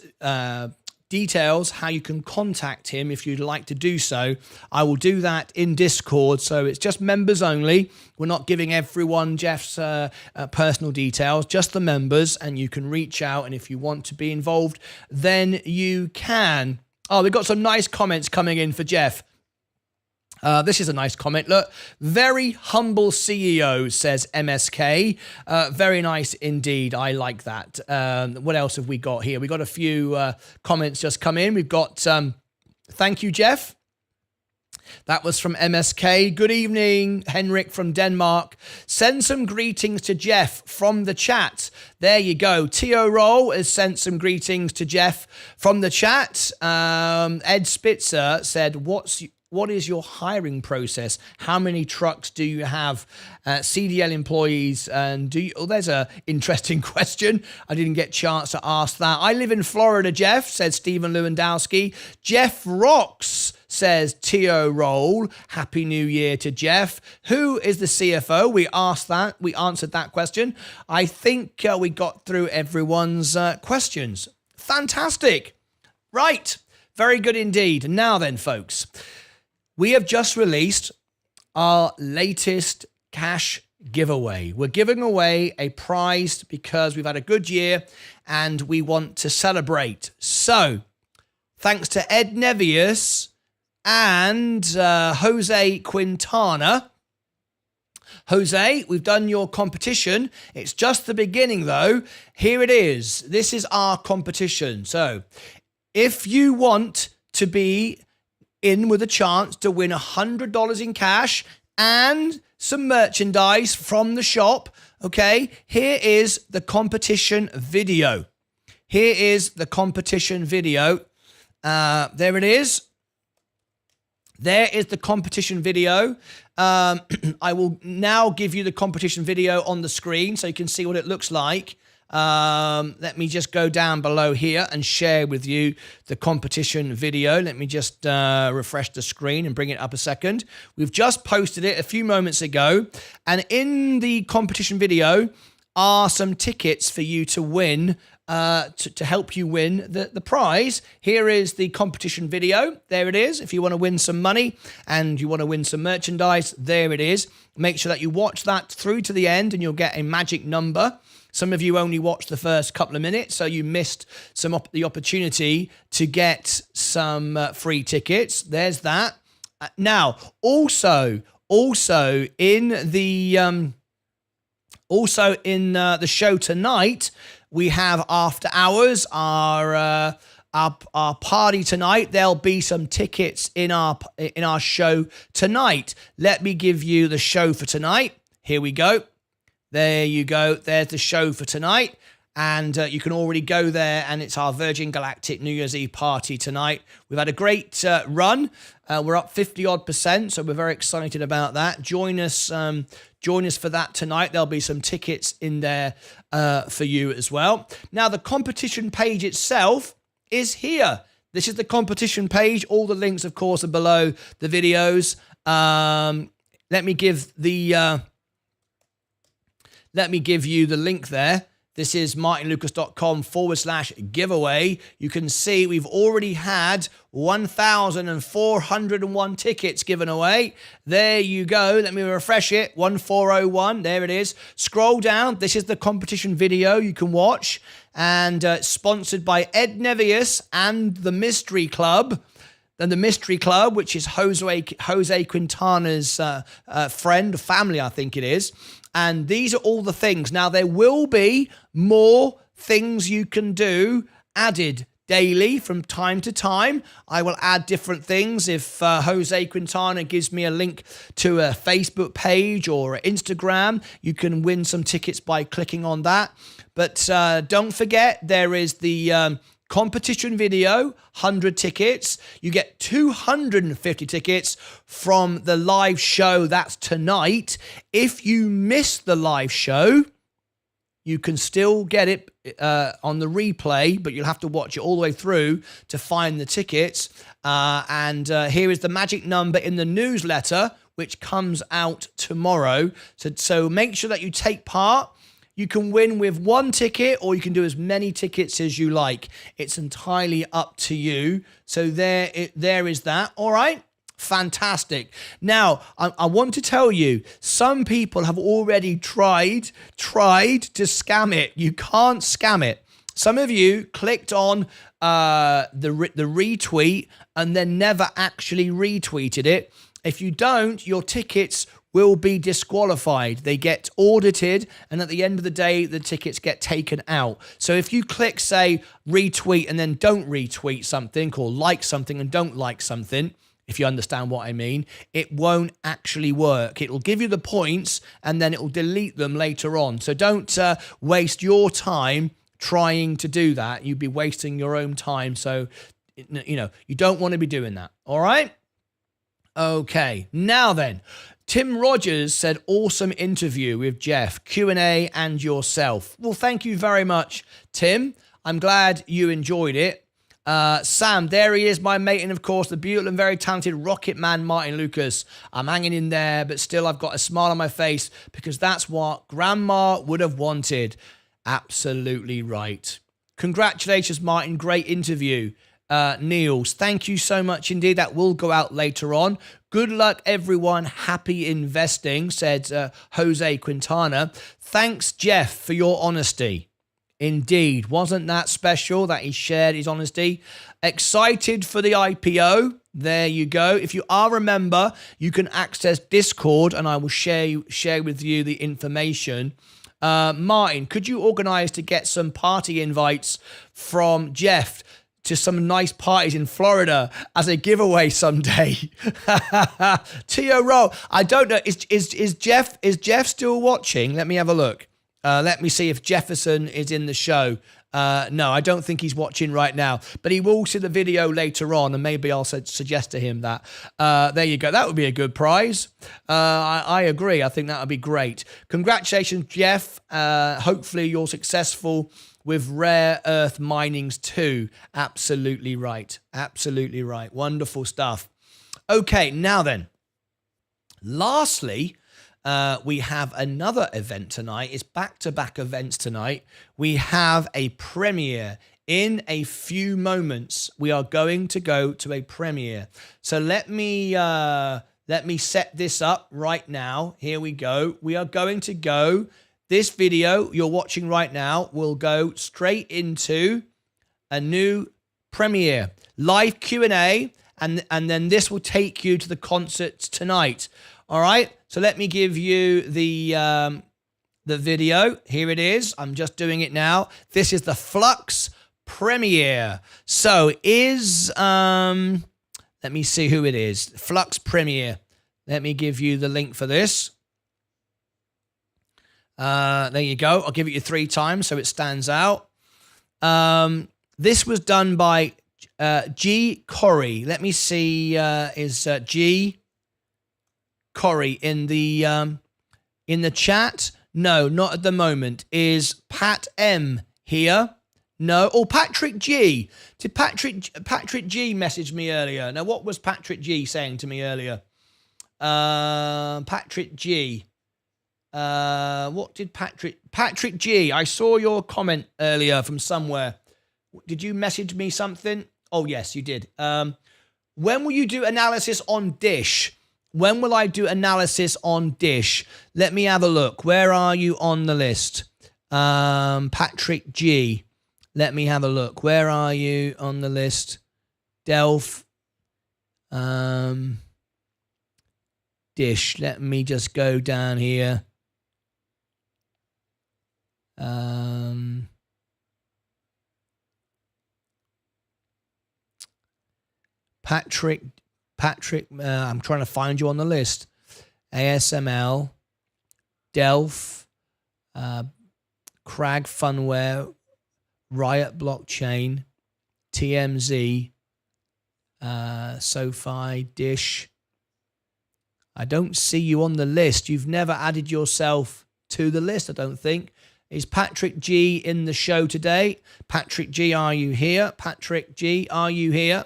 details, how you can contact him if you'd like to do so. I will do that in Discord, so it's just members only. We're not giving everyone Jeff's personal details, just the members, and you can reach out, and if you want to be involved, then you can. Oh, we've got some nice comments coming in for Jeff. This is a nice comment. Look, very humble CEO, says MSK. Very nice indeed. I like that. What else have we got here? We got a few comments just come in. We've got, thank you, Jeff. That was from MSK. Good evening, Henrik from Denmark. Send some greetings to Jeff from the chat. There you go. Tio Roll has sent some greetings to Jeff from the chat. Ed Spitzer said, what is your hiring process? How many trucks do you have? CDL employees, and there's a interesting question. I didn't get a chance to ask that. I live in Florida, Jeff, said Stephen Lewandowski. Jeff rocks, says Tio Roll. Happy New Year to Jeff. Who is the CFO? We asked that. We answered that question. I think we got through everyone's questions. Fantastic. Right. Very good indeed. Now then, folks, we have just released our latest cash giveaway. We're giving away a prize because we've had a good year and we want to celebrate. So, thanks to Ed Nevius and Jose Quintana. Jose, we've done your competition. It's just the beginning, though. Here it is. This is our competition. So, if you want to be in with a chance to win $100 in cash and some merchandise from the shop, okay, here is the competition video. Here is the competition video. There it is. There is the competition video. I will now give you the competition video on the screen so you can see what it looks like. Let me just go down below here and share with you the competition video. Let me just refresh the screen and bring it up a second. We've just posted it a few moments ago, and in the competition video are some tickets for you to win, to help you win the prize. Here is the competition video. There it is. If you want to win some money and you want to win some merchandise, there it is. Make sure that you watch that through to the end and you'll get a magic number. Some of you only watched the first couple of minutes, so you missed the opportunity to get some free tickets. There's that. Now, also in the show tonight, we have after hours our party tonight. There'll be some tickets in our show tonight. Let me give you the show for tonight. Here we go. There you go. There's the show for tonight. And you can already go there, and it's our Virgin Galactic New Year's Eve party tonight. We've had a great run. We're up 50-odd%, so we're very excited about that. Join us for that tonight. There'll be some tickets in there for you as well. Now, the competition page itself is here. This is the competition page. All the links, of course, are below the videos. Let me give you the link there. This is martynlucas.com/giveaway. You can see we've already had 1,401 tickets given away. There you go. Let me refresh it. 1401. There it is. Scroll down. This is the competition video you can watch. And sponsored by Ed Nevius and the Mystery Club. Then the Mystery Club, which is Jose Quintana's friend, family, I think it is. And these are all the things. Now, there will be more things you can do added daily from time to time. I will add different things. If Jose Quintana gives me a link to a Facebook page or Instagram, you can win some tickets by clicking on that. But don't forget, there is the competition video, 100 tickets. You get 250 tickets from the live show. That's tonight. If you miss the live show, you can still get it on the replay, but you'll have to watch it all the way through to find the tickets. And here is the magic number in the newsletter, which comes out tomorrow. So make sure that you take part. You can win with one ticket, or you can do as many tickets as you like. It's entirely up to you. So there is that. All right. Fantastic. Now, I want to tell you, some people have already tried to scam it. You can't scam it. Some of you clicked on the retweet and then never actually retweeted it. If you don't, your tickets will be disqualified. They get audited, and at the end of the day, the tickets get taken out. So if you click, say, retweet and then don't retweet something, or like something and don't like something, if you understand what I mean, it won't actually work. It will give you the points and then it will delete them later on. So don't waste your time trying to do that. You'd be wasting your own time. So, you don't want to be doing that. All right? Okay. Now then, Tim Rogers said, awesome interview with Jeff, Q&A and yourself. Well, thank you very much, Tim. I'm glad you enjoyed it. Sam, there he is, my mate, and of course the beautiful and very talented rocket man Martyn Lucas. I'm hanging in there, but still I've got a smile on my face because that's what Grandma would have wanted. Absolutely right. Congratulations, Martyn. Great interview. Niels, thank you so much indeed. That will go out later on. Good luck, everyone. Happy investing, said Jose Quintana. Thanks, Jeff, for your honesty. Indeed. Wasn't that special that he shared his honesty? Excited for the IPO. There you go. If you are a member, you can access Discord and I will share with you the information. Martyn, could you organize to get some party invites from Jeff to some nice parties in Florida as a giveaway someday? Tio Roll. I don't know. Is Jeff still watching? Let me have a look. Let me see if Jefferson is in the show. No, I don't think he's watching right now, but he will see the video later on, and maybe I'll suggest to him that. There you go. That would be a good prize. I agree. I think that would be great. Congratulations, Jeff. Hopefully you're successful with rare earth minings too. Absolutely right. Absolutely right. Wonderful stuff. Okay, now then. Lastly, we have another event tonight. It's back-to-back events tonight. We have a premiere. In a few moments, we are going to go to a premiere. So let me set this up right now. Here we go. We are going to go. This video you're watching right now will go straight into a new premiere, live Q&A, and then this will take you to the concerts tonight. All right. So let me give you the video. Here it is. I'm just doing it now. This is the Flux premiere. So let me see who it is. Flux premiere. Let me give you the link for this. There you go. I'll give it you 3 times so it stands out. This was done by G. Corey. Let me see. Is G. Corey in the chat? No, not at the moment. Is Pat M here? No. Oh, Patrick G. Did Patrick G message me earlier? Now, what was Patrick G saying to me earlier? Patrick G. What did Patrick G? I saw your comment earlier from somewhere. Did you message me something? Oh, yes, you did. When will you do analysis on Dish? When will I do analysis on Dish? Let me have a look. Where are you on the list? Patrick G. Let me have a look. Where are you on the list? Delph. Dish. Let me just go down here. Patrick, I'm trying to find you on the list. ASML, Delph, Crag Funware, Riot Blockchain, TMZ, SoFi, Dish. I don't see you on the list. You've never added yourself to the list, I don't think. Is Patrick G in the show today? Patrick G, are you here? Patrick G, are you here?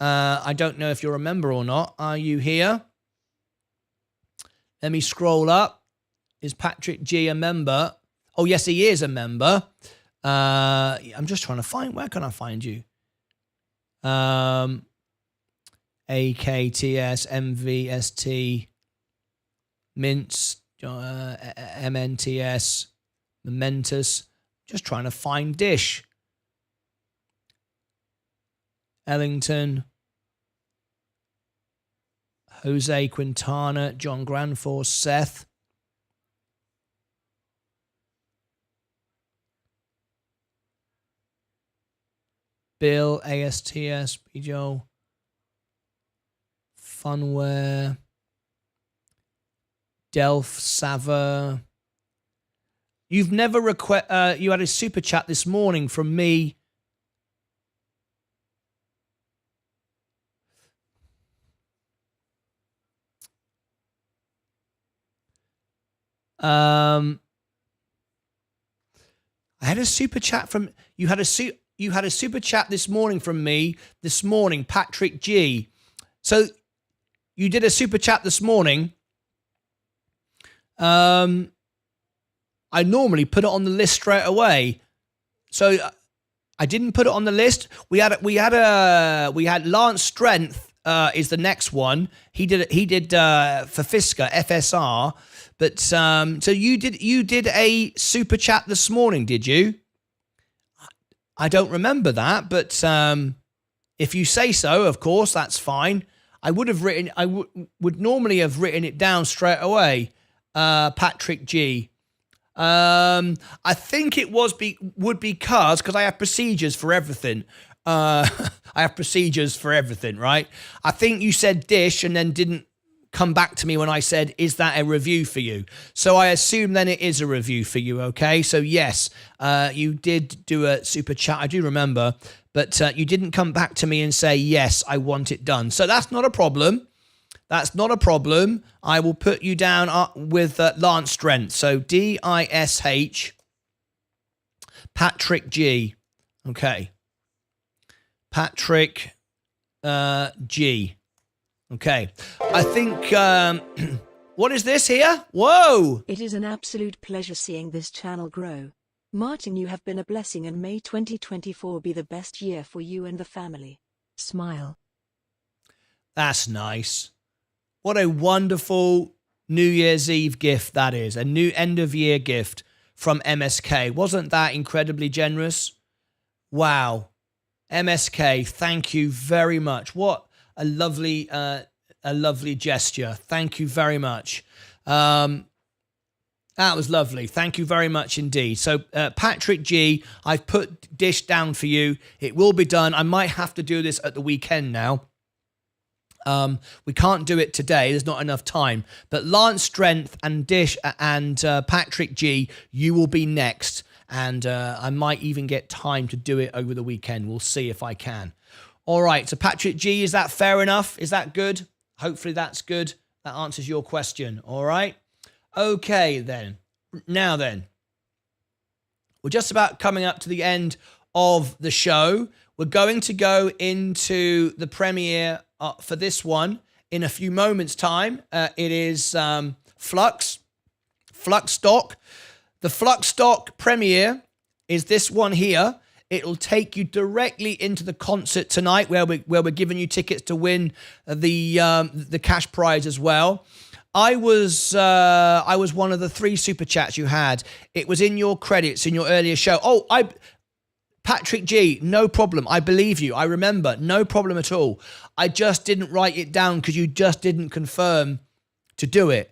I don't know if you're a member or not. Are you here? Let me scroll up. Is Patrick G a member? Oh, yes, he is a member. I'm just trying to find, where can I find you? AKTS, MVST, Mints, MNTS, Momentous. Just trying to find Dish. Ellington, Jose Quintana, John Granforth, Seth. Bill, ASTS, Joe, Funware, Delph, Sava. You've never you had a super chat this morning from me. I had a super chat from you. Had a super chat this morning from me this morning, Patrick G. So you did a super chat this morning. I normally put it on the list straight away, so I didn't put it on the list. We had Lance Strength is the next one. He did for Fisker FSR. But so you did a super chat this morning, did you? I don't remember that, but if you say so, of course, that's fine. I would normally have written it down straight away. Patrick G. I think it because I have procedures for everything. I have procedures for everything, right? I think you said Dish and then didn't come back to me when I said, is that a review for you? So I assume then it is a review for you, okay? So yes, you did do a super chat, I do remember, but you didn't come back to me and say, yes, I want it done. So that's not a problem. That's not a problem. I will put you down with Lance Strength. So DISH, Patrick G. Okay. Patrick G. Okay. I think, what is this here? Whoa! It is an absolute pleasure seeing this channel grow. Martyn, you have been a blessing, and may 2024 be the best year for you and the family. Smile. That's nice. What a wonderful New Year's Eve gift that is. A new end of year gift from MSK. Wasn't that incredibly generous? Wow. MSK, thank you very much. What a lovely gesture. Thank you very much. That was lovely. Thank you very much indeed. So, Patrick G, I've put Dish down for you. It will be done. I might have to do this at the weekend now. We can't do it today. There's not enough time. But Lance Strength and Dish and Patrick G, you will be next. And I might even get time to do it over the weekend. We'll see if I can. All right, so Patrick G, is that fair enough? Is that good? Hopefully that's good. That answers your question, all right? Okay, then. Now then, we're just about coming up to the end of the show. We're going to go into the premiere for this one in a few moments' time. It is Flux Stock. The Flux Stock premiere is this one here. It'll take you directly into the concert tonight, where we're giving you tickets to win the cash prize as well. I was one of the 3 super chats you had. It was in your credits in your earlier show. Oh, Patrick G, no problem. I believe you. I remember. No problem at all. I just didn't write it down because you just didn't confirm to do it.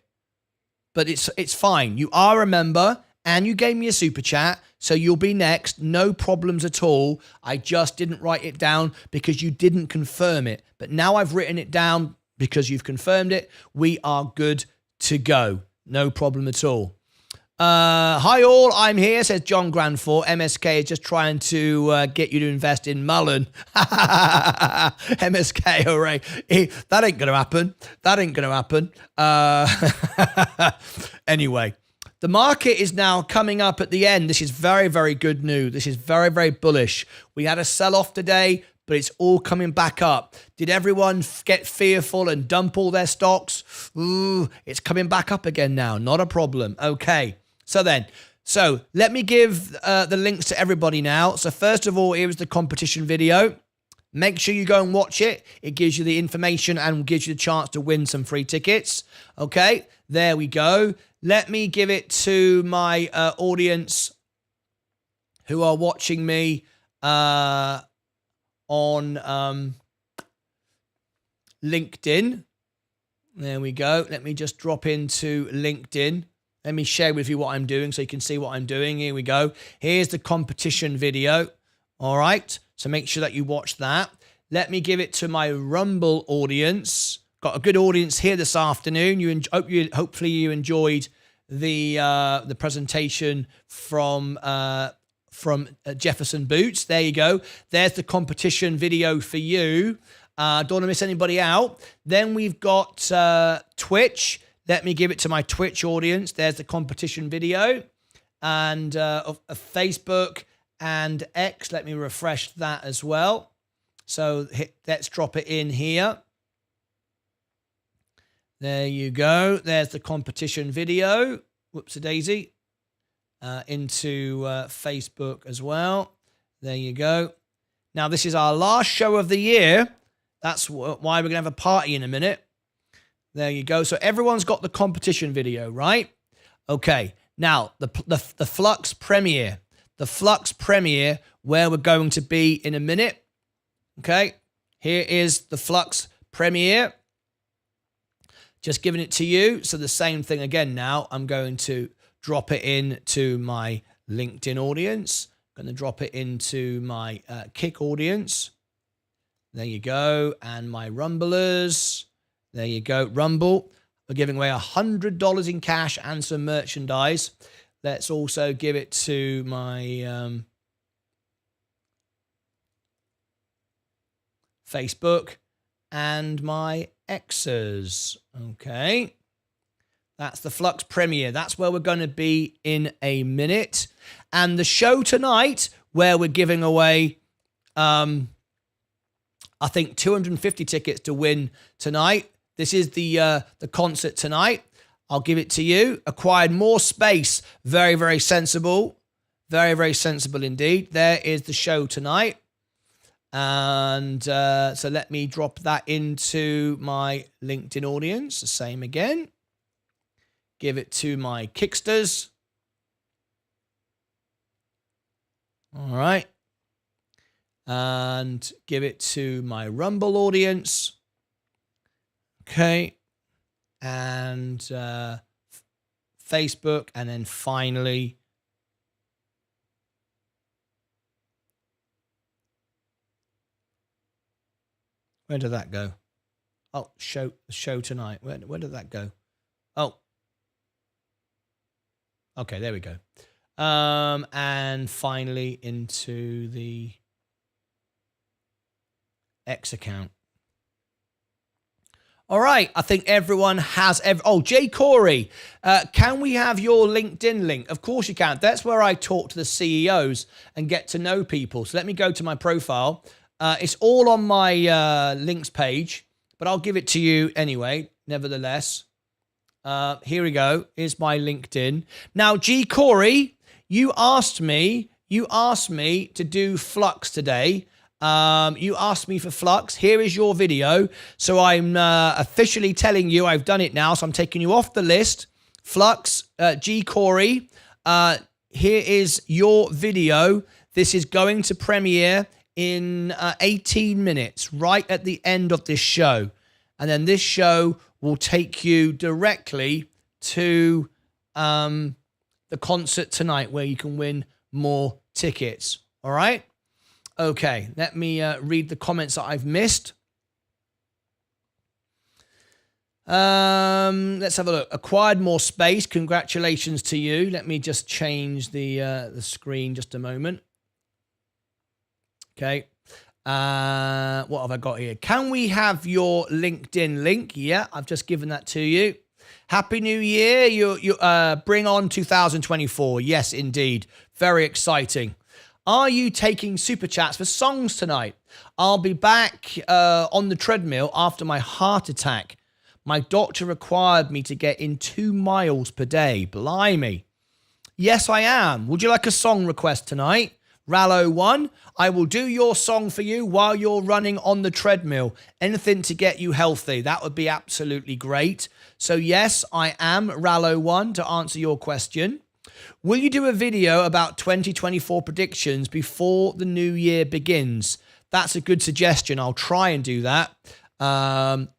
But it's fine. You are a member and you gave me a super chat, so you'll be next. No problems at all. I just didn't write it down because you didn't confirm it. But now I've written it down because you've confirmed it. We are good to go. No problem at all. Hi all, I'm here, says John Grandfort. MSK is just trying to get you to invest in Mullen. MSK, hooray. That ain't going to happen. That ain't going to happen. Anyway, the market is now coming up at the end. This is very, very good news. This is very, very bullish. We had a sell-off today, but it's all coming back up. Did everyone get fearful and dump all their stocks? Ooh, it's coming back up again now. Not a problem. Okay. So let me give the links to everybody now. So first of all, here's the competition video. Make sure you go and watch it. It gives you the information and gives you the chance to win some free tickets. Okay, there we go. Let me give it to my audience who are watching me on LinkedIn. There we go. Let me just drop into LinkedIn. Let me share with you what I'm doing so you can see what I'm doing. Here we go. Here's the competition video. All right. So make sure that you watch that. Let me give it to my Rumble audience. Got a good audience here this afternoon. Hopefully you enjoyed the presentation from Jefferson Boots. There you go. There's the competition video for you. Don't want to miss anybody out. Then we've got Twitch. Let me give it to my Twitch audience. There's the competition video. And of Facebook and X. Let me refresh that as well. So let's drop it in here. There you go. There's the competition video. Whoops-a-daisy. Into Facebook as well. There you go. Now, this is our last show of the year. That's why we're going to have a party in a minute. There you go. So everyone's got the competition video, right? Okay. Now, the Flux Premiere. The Flux Premiere, where we're going to be in a minute. Okay. Here is the Flux Premiere. Just giving it to you. So the same thing again now. I'm going to drop it in to my LinkedIn audience. I'm going to drop it into my Kick audience. There you go. And my Rumblers. There you go. Rumble. We're giving away $100 in cash and some merchandise. Let's also give it to my Facebook and my Xers. Okay. That's the Flux Premiere. That's where we're going to be in a minute. And the show tonight, where we're giving away, I think, 250 tickets to win tonight. This is the concert tonight. I'll give it to you. Acquired more space. Very, very sensible. Very, very sensible indeed. There is the show tonight. And so let me drop that into my LinkedIn audience. The same again. Give it to my Kicksters. All right. And give it to my Rumble audience. Okay. And Facebook. And then finally, where did that go? Oh, show tonight. Where did that go? Oh. Okay, there we go. And finally into the X account. All right, I think everyone has... Jay Corey, can we have your LinkedIn link? Of course you can. That's where I talk to the CEOs and get to know people. So let me go to my profile. It's all on my links page, but I'll give it to you anyway, nevertheless. Here we go. Here's my LinkedIn. Now, G. Corey, you asked me to do Flux today. You asked me for Flux. Here is your video. So I'm officially telling you I've done it now. So I'm taking you off the list. Flux, G. Corey, here is your video This is going to premiere in 18 minutes, right at the end of this show. And then this show will take you directly to the concert tonight, where you can win more tickets. All right? Okay, let me read the comments that I've missed. Let's have a look. Acquired more space. Congratulations to you. Let me just change the screen just a moment. Okay. What have I got here? Can we have your LinkedIn link? Yeah, I've just given that to you. Happy New Year. You bring on 2024. Yes, indeed. Very exciting. Are you taking super chats for songs tonight? I'll be back on the treadmill after my heart attack. My doctor required me to get in 2 miles per day. Blimey. Yes, I am. Would you like a song request tonight? Rallo1, I will do your song for you while you're running on the treadmill. Anything to get you healthy. That would be absolutely great. So yes, I am Rallo1 to answer your question. Will you do a video about 2024 predictions before the new year begins? That's a good suggestion. I'll try and do that.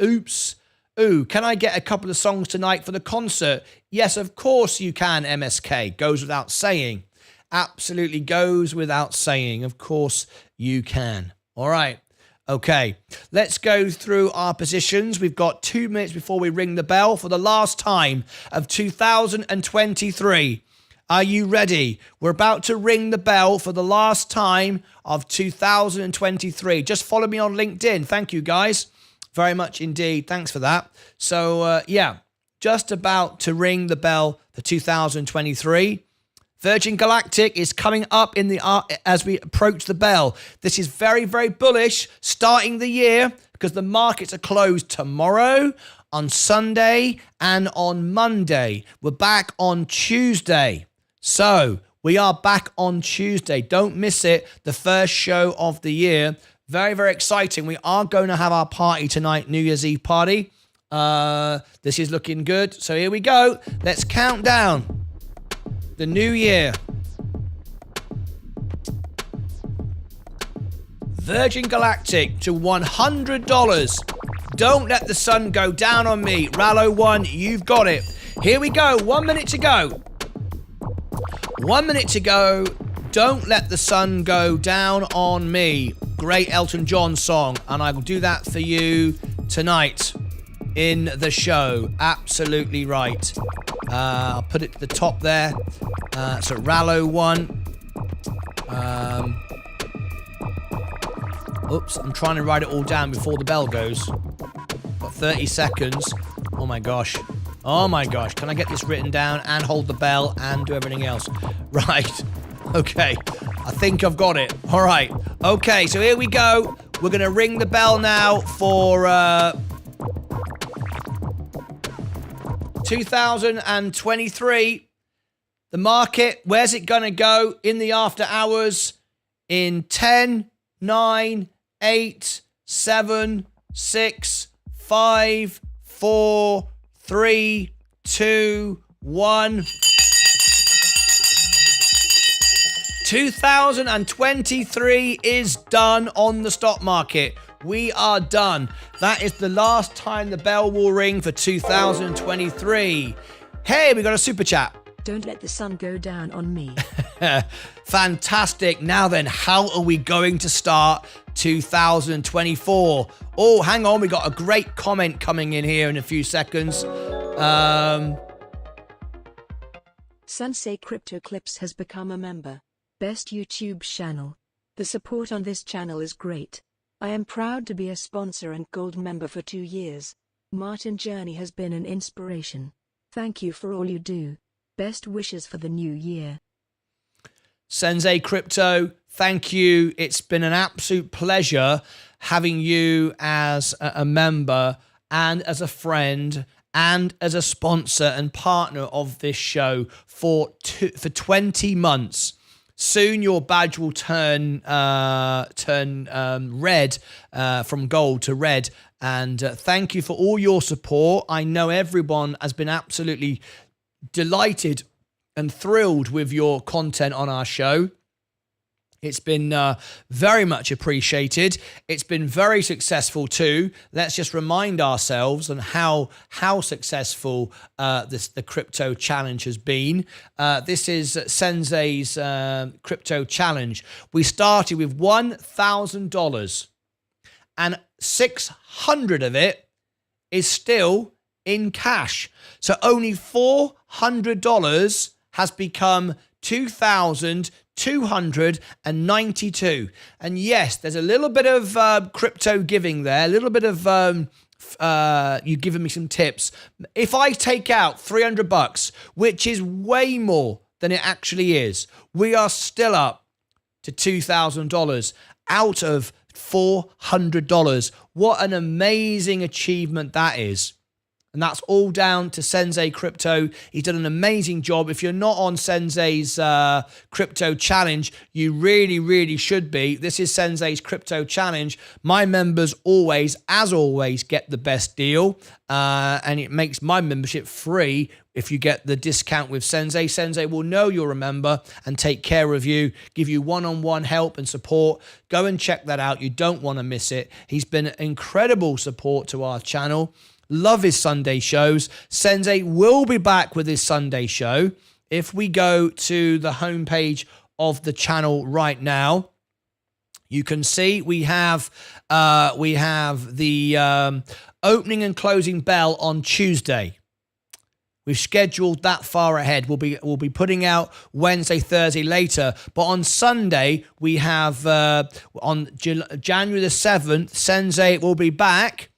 Oops. Ooh, can I get a couple of songs tonight for the concert? Yes, of course you can, MSK. Goes without saying. Absolutely goes without saying. Of course you can. All right. Okay. Let's go through our positions. We've got 2 minutes before we ring the bell for the last time of 2023. Are you ready? We're about to ring the bell for the last time of 2023. Just follow me on LinkedIn. Thank you, guys. Very much indeed. Thanks for that. So, yeah, just about to ring the bell for 2023. Virgin Galactic is coming up in the as we approach the bell. This is very, very bullish starting the year because the markets are closed tomorrow, on Sunday, and on Monday. We're back on Tuesday. So, we are back on Tuesday. Don't miss it. The first show of the year. Very, very exciting. We are going to have our party tonight, New Year's Eve party. This is looking good. So here we go. Let's count down the new year. Virgin Galactic to $100. Don't let the sun go down on me. Rallo1, you've got it. Here we go. 1 minute to go. 1 minute to go. Don't let the sun go down on me. Great Elton John song, and I will do that for you tonight in the show. Absolutely right. I'll put it to the top there. So Rallo1. Oops, I'm trying to write it all down before the bell goes. Got 30 seconds. Oh my gosh. Oh my gosh. Can I get this written down and hold the bell and do everything else? Right. Okay. I think I've got it. All right. Okay, so here we go. We're going to ring the bell now for 2023. The market, where's it going to go in the after hours? In 10, 9, 8, 7, 6, 5, 4, 3, 2, 1. 2023 is done on the stock market. We are done. That is the last time the bell will ring for 2023. Hey, we got a super chat. Don't let the sun go down on me. Fantastic. Now then, how are we going to start 2024? Oh, hang on. We got a great comment coming in here in a few seconds. Sensei Crypto Clips has become a member. Best YouTube channel. The support on this channel is great. I am proud to be a sponsor and gold member for 2 years. Martyn Journey has been an inspiration. Thank you for all you do. Best wishes for the new year. Sensei Crypto, thank you. It's been an absolute pleasure having you as a member and as a friend and as a sponsor and partner of this show for 20 months. Soon your badge will turn red, from gold to red. And thank you for all your support. I know everyone has been absolutely delighted and thrilled with your content on our show. It's been very much appreciated. It's been very successful too. Let's just remind ourselves on how successful the crypto challenge has been. This is Sensei's crypto challenge. We started with $1,000, and 600 of it is still in cash. So only $400 has become 2,292. And yes, there's a little bit of crypto giving there, a little bit of you giving me some tips. If I take out $300, which is way more than it actually is, we are still up to $2,000 out of $400. What an amazing achievement that is. And that's all down to Sensei Crypto. He's done an amazing job. If you're not on Sensei's crypto challenge, you really, really should be. This is Sensei's crypto challenge. My members always, as always, get the best deal. And it makes my membership free if you get the discount with Sensei. Sensei will know you're a member and take care of you, give you one-on-one help and support. Go and check that out. You don't want to miss it. He's been incredible support to our channel. Love his Sunday shows. Sensei will be back with his Sunday show. If we go to the homepage of the channel right now, you can see we have the opening and closing bell on Tuesday. We've scheduled that far ahead. We'll be putting out Wednesday, Thursday later. But on Sunday, we have on January the 7th, Sensei will be back.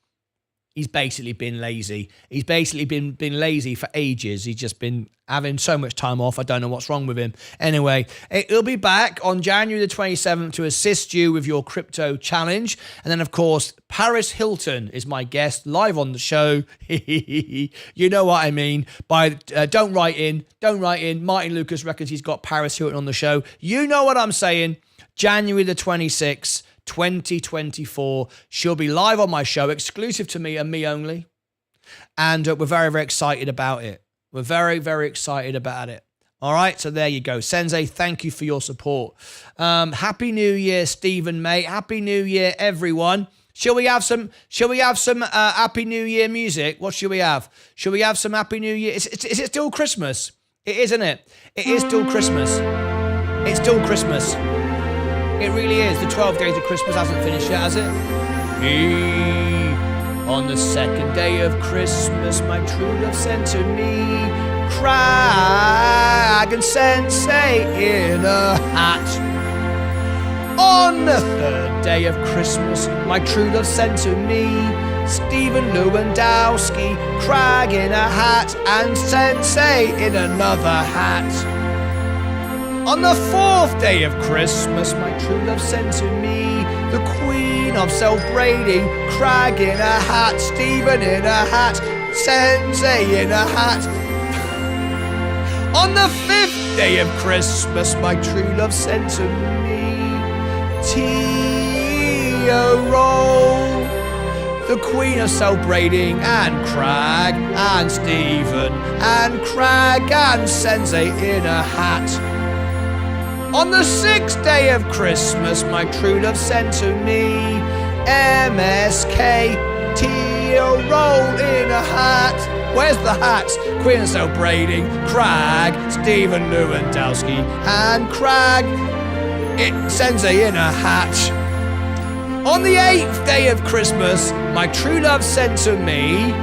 He's basically been lazy. He's basically been lazy for ages. He's just been having so much time off. I don't know what's wrong with him. Anyway, he'll be back on January the 27th to assist you with your crypto challenge. And then, of course, Paris Hilton is my guest live on the show. You know what I mean. Don't write in. Martyn Lucas reckons he's got Paris Hilton on the show. You know what I'm saying. January the 26th. 2024. She'll be live on my show, exclusive to me and me only. And we're very, very excited about it. We're very, very excited about it. All right, so there you go. Sensei, thank you for your support. Happy New Year, Stephen, mate. Happy New Year, everyone. Shall we have some Happy New Year music? What shall we have? Shall we have some Happy New Year? Is it still Christmas? It is, isn't it? It is still Christmas. It's still Christmas. It really is. The 12 days of Christmas hasn't finished yet, has it? On the second day of Christmas, my true love sent to me Crag and Sensei in a hat. On the third day of Christmas, my true love sent to me Stephen Lewandowski, Crag in a hat and Sensei in another hat. On the fourth day of Christmas, my true love sent to me the Queen of Celebrating, Crag in a hat, Stephen in a hat, Sensei in a hat. On the fifth day of Christmas, my true love sent to me Tio Roll, the Queen of Celebrating, and Crag and Stephen and Crag and Sensei in a hat. On the sixth day of Christmas, my true love sent to me MSK, Tio Roll in a hat. Where's the hats? Queen Celebrating, Crag, Stephen Lewandowski, and Crag, Sensei in a hat. On the eighth day of Christmas, my true love sent to me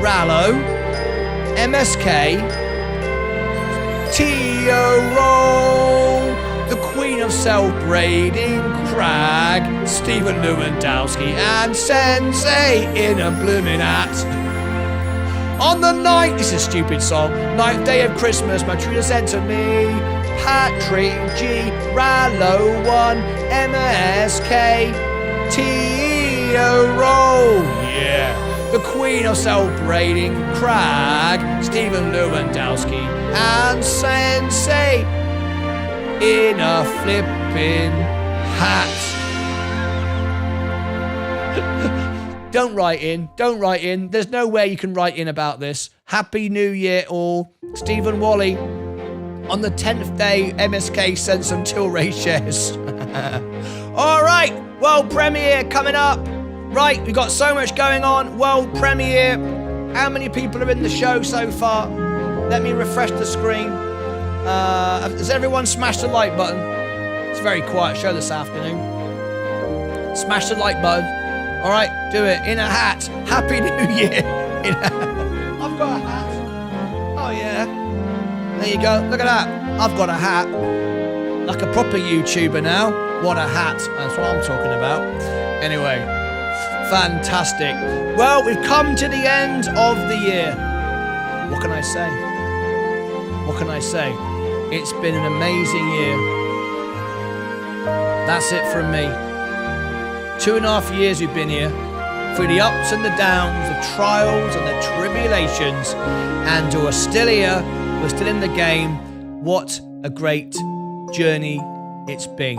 Rallo, MSK, Tio Roll, the Queen of Celebrating, Crag, Stephen Lewandowski, and Sensei in a bloomin' hat. On the ninth, this is a stupid song, ninth day of Christmas, my true love sent to me Patrick G, Rallo 1, MSK, Tio Roll, yeah. The Queen of Celebrating, Crag, Stephen Lewandowski, and Sensei in a flippin' hat. Don't write in. There's no way you can write in about this. Happy New Year all. Stephen Wally. On the 10th day, MSK sent some Tilray shares. All right, world premiere coming up. Right, we've got so much going on. World premiere. How many people are in the show so far? Let me refresh the screen. Has everyone smashed the like button? It's a very quiet show this afternoon. Smash the like button. All right, do it. In a hat. Happy New Year. I've got a hat. Oh, yeah. There you go. Look at that. I've got a hat. Like a proper YouTuber now. What a hat. That's what I'm talking about. Anyway, fantastic. Well, we've come to the end of the year. What can I say? What can I say? It's been an amazing year. That's it from me. 2.5 years we've been here, through the ups and the downs, the trials and the tribulations, and we're still here, we're still in the game. What a great journey it's been.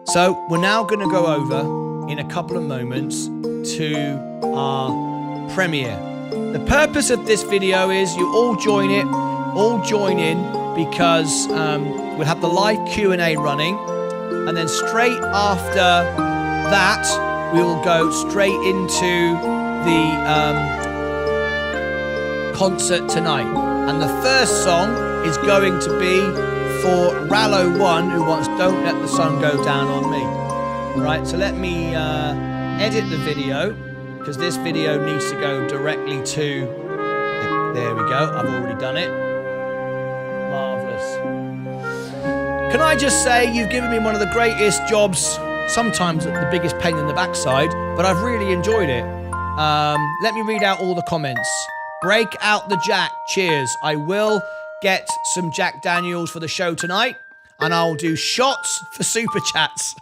So we're now going to go over in a couple of moments to our premiere. The purpose of this video is you all join in because we'll have the live Q&A running, and then straight after that we will go straight into the concert tonight, and the first song is going to be for Rallo1, who wants Don't Let the Sun Go Down on Me. Right, so let me edit the video, because this video needs to go directly to, there we go, I've already done it. Marvellous. Can I just say, you've given me one of the greatest jobs, sometimes the biggest pain in the backside, but I've really enjoyed it. Let me read out all the comments. Break out the Jack, cheers. I will get some Jack Daniels for the show tonight, and I'll do shots for super chats.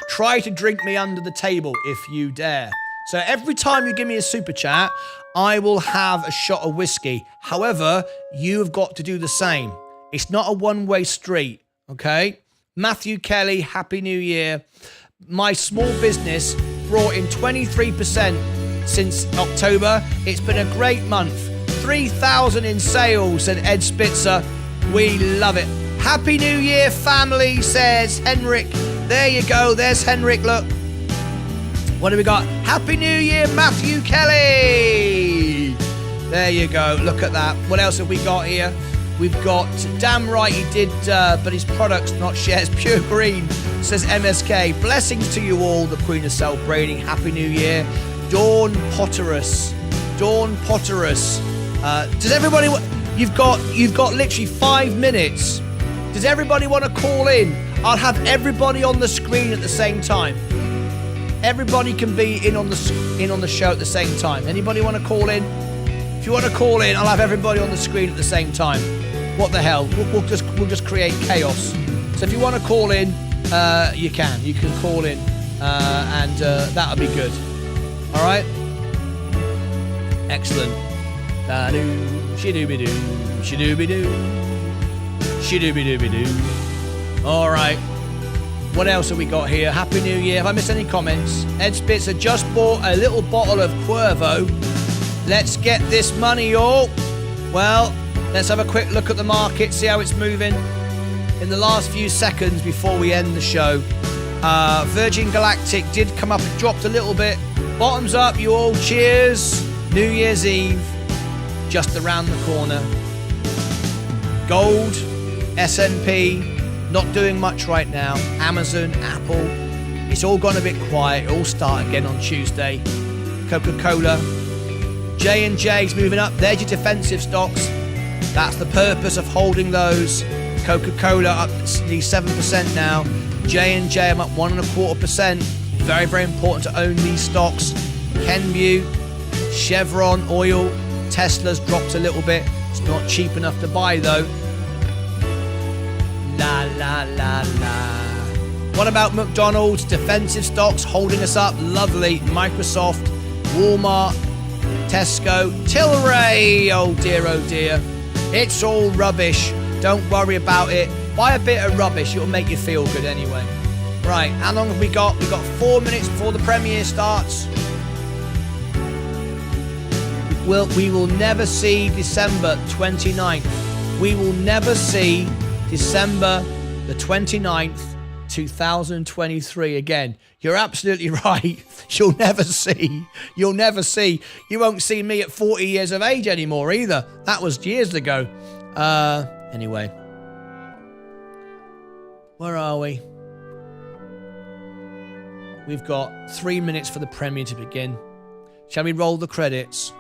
Try to drink me under the table if you dare. So every time you give me a super chat, I will have a shot of whiskey. However, you've got to do the same. It's not a one-way street, okay? Matthew Kelly, Happy New Year. My small business brought in 23% since October. It's been a great month. 3,000 in sales, said Ed Spitzer. We love it. Happy New Year, family, says Henrik. There you go. There's Henrik, look. What do we got? Happy New Year, Matthew Kelly. There you go. Look at that. What else have we got here? We've got, damn right he did, but his products, not shares, pure green, says MSK. Blessings to you all, the Queen is celebrating. Happy New Year. Dawn Potterus. Does everybody, you've got literally 5 minutes. Does everybody want to call in? I'll have everybody on the screen at the same time. Everybody can be in on the show at the same time. Anybody want to call in? If you want to call in, I'll have everybody on the screen at the same time. What the hell? We'll just create chaos. So if you want to call in, you can. You can call in, and that'll be good. All right. Excellent. Shidooby-doo. All right. What else have we got here? Happy New Year. Have I missed any comments? Ed Spitzer just bought a little bottle of Cuervo. Let's get this money, y'all. Well, let's have a quick look at the market, see how it's moving in the last few seconds before we end the show. Virgin Galactic did come up and dropped a little bit. Bottoms up, you all. Cheers. New Year's Eve, just around the corner. Gold, S&P, not doing much right now. Amazon, Apple, it's all gone a bit quiet. It'll all start again on Tuesday. Coca-Cola, J&J's moving up. There's your defensive stocks. That's the purpose of holding those. Coca-Cola up nearly 7% now. J&J, I'm up 1.25%. Very, very important to own these stocks. Kenvue, Chevron, oil, Tesla's dropped a little bit. It's not cheap enough to buy though. La la la la. What about McDonald's? Defensive stocks holding us up. Lovely. Microsoft, Walmart, Tesco, Tilray. Oh dear, oh dear. It's all rubbish. Don't worry about it. Buy a bit of rubbish. It'll make you feel good anyway. Right, how long have we got? We've got 4 minutes before the premiere starts. We will never see December 29th. We will never see December the 29th 2023 again. You're absolutely right. You'll never see. You won't see me at 40 years of age anymore either. That was years ago. Anyway. Where are we? We've got 3 minutes for the premiere to begin. Shall we roll the credits?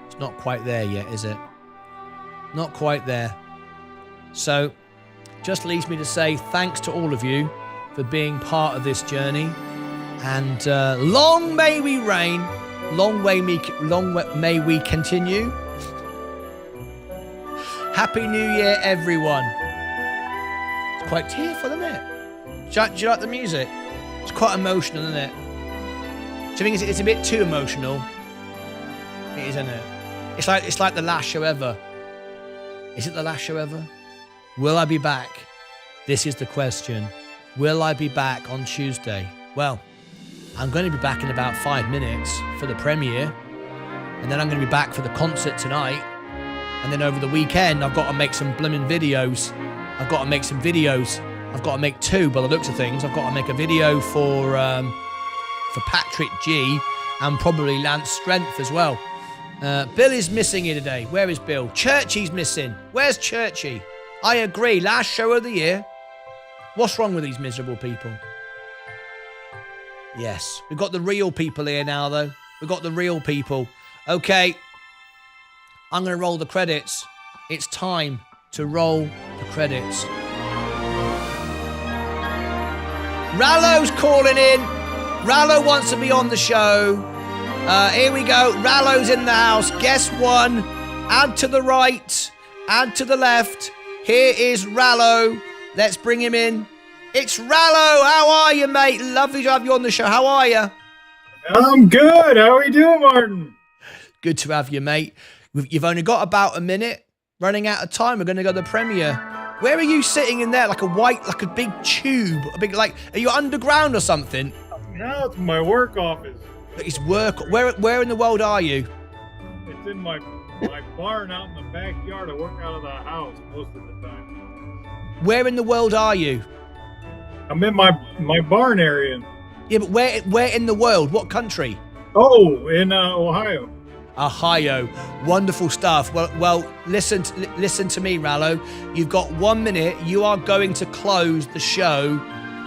It's not quite there yet, is it? Not quite there. So, just leaves me to say thanks to all of you for being part of this journey. And long may we reign. Long may we continue. Happy New Year, everyone. It's quite tearful, isn't it? Do you like the music? It's quite emotional, isn't it? Do you think it's a bit too emotional? It is, isn't it? It's like the last show ever. Is it the last show ever? Will I be back? This is the question. Will I be back on Tuesday? Well, I'm going to be back in about 5 minutes for the premiere. And then I'm going to be back for the concert tonight. And then over the weekend, I've got to make some blooming videos. I've got to make some videos. I've got to make 2 by the looks of things. I've got to make a video for Patrick G and probably Lance Strength as well. Bill is missing here today. Where is Bill? Churchy's missing. Where's Churchy? I agree. Last show of the year. What's wrong with these miserable people? Yes. We've got the real people here now, though. We've got the real people. Okay. I'm going to roll the credits. It's time to roll the credits. Rallo's calling in. Rallo wants to be on the show. Here we go. Rallo's in the house. Guess one. Add to the right. Add to the left. Here is Rallo. Let's bring him in. It's Rallo. How are you, mate? Lovely to have you on the show. How are you? I'm good. How are you doing, Martin? Good to have you, mate. You've only got about a minute. Running out of time. We're going to go to the premiere. Where are you sitting in there? Like a big tube. Are you underground or something? No, it's my work office. It's work. Where in the world are you? It's in my barn out in the backyard. I work out of the house most of the time. Where in the world are you? I'm in my barn area. Yeah, but where in the world? What country? Oh, in Ohio. Ohio. Wonderful stuff. Well, listen to me, Rallo. You've got 1 minute. You are going to close the show,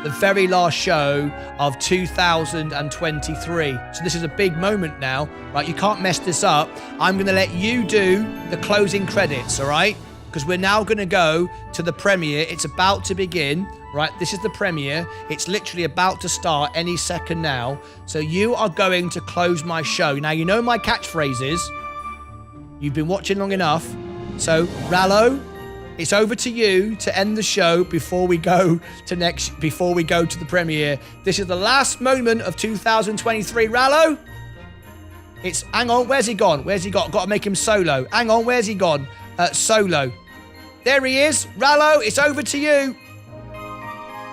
the very last show of 2023. So this is a big moment now, right? You can't mess this up. I'm going to let you do the closing credits, all right? Because we're now going to go to the premiere. It's about to begin, right? This is the premiere. It's literally about to start any second now. So you are going to close my show. Now, you know my catchphrases. You've been watching long enough. So, Rallo, it's over to you to end the show before we go to the premiere. This is the last moment of 2023. Rallo, hang on, where's he gone? Got to make him solo. Hang on, where's he gone? Solo. There he is. Rallo, it's over to you.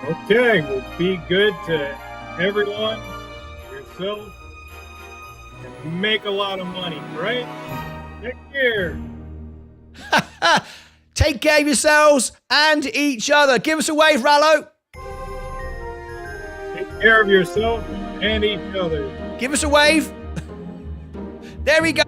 Okay, well, be good to everyone, yourself, and make a lot of money, right? Take care. Take care of yourselves and each other. Give us a wave, Rallo. Take care of yourself and each other. Give us a wave. There we go.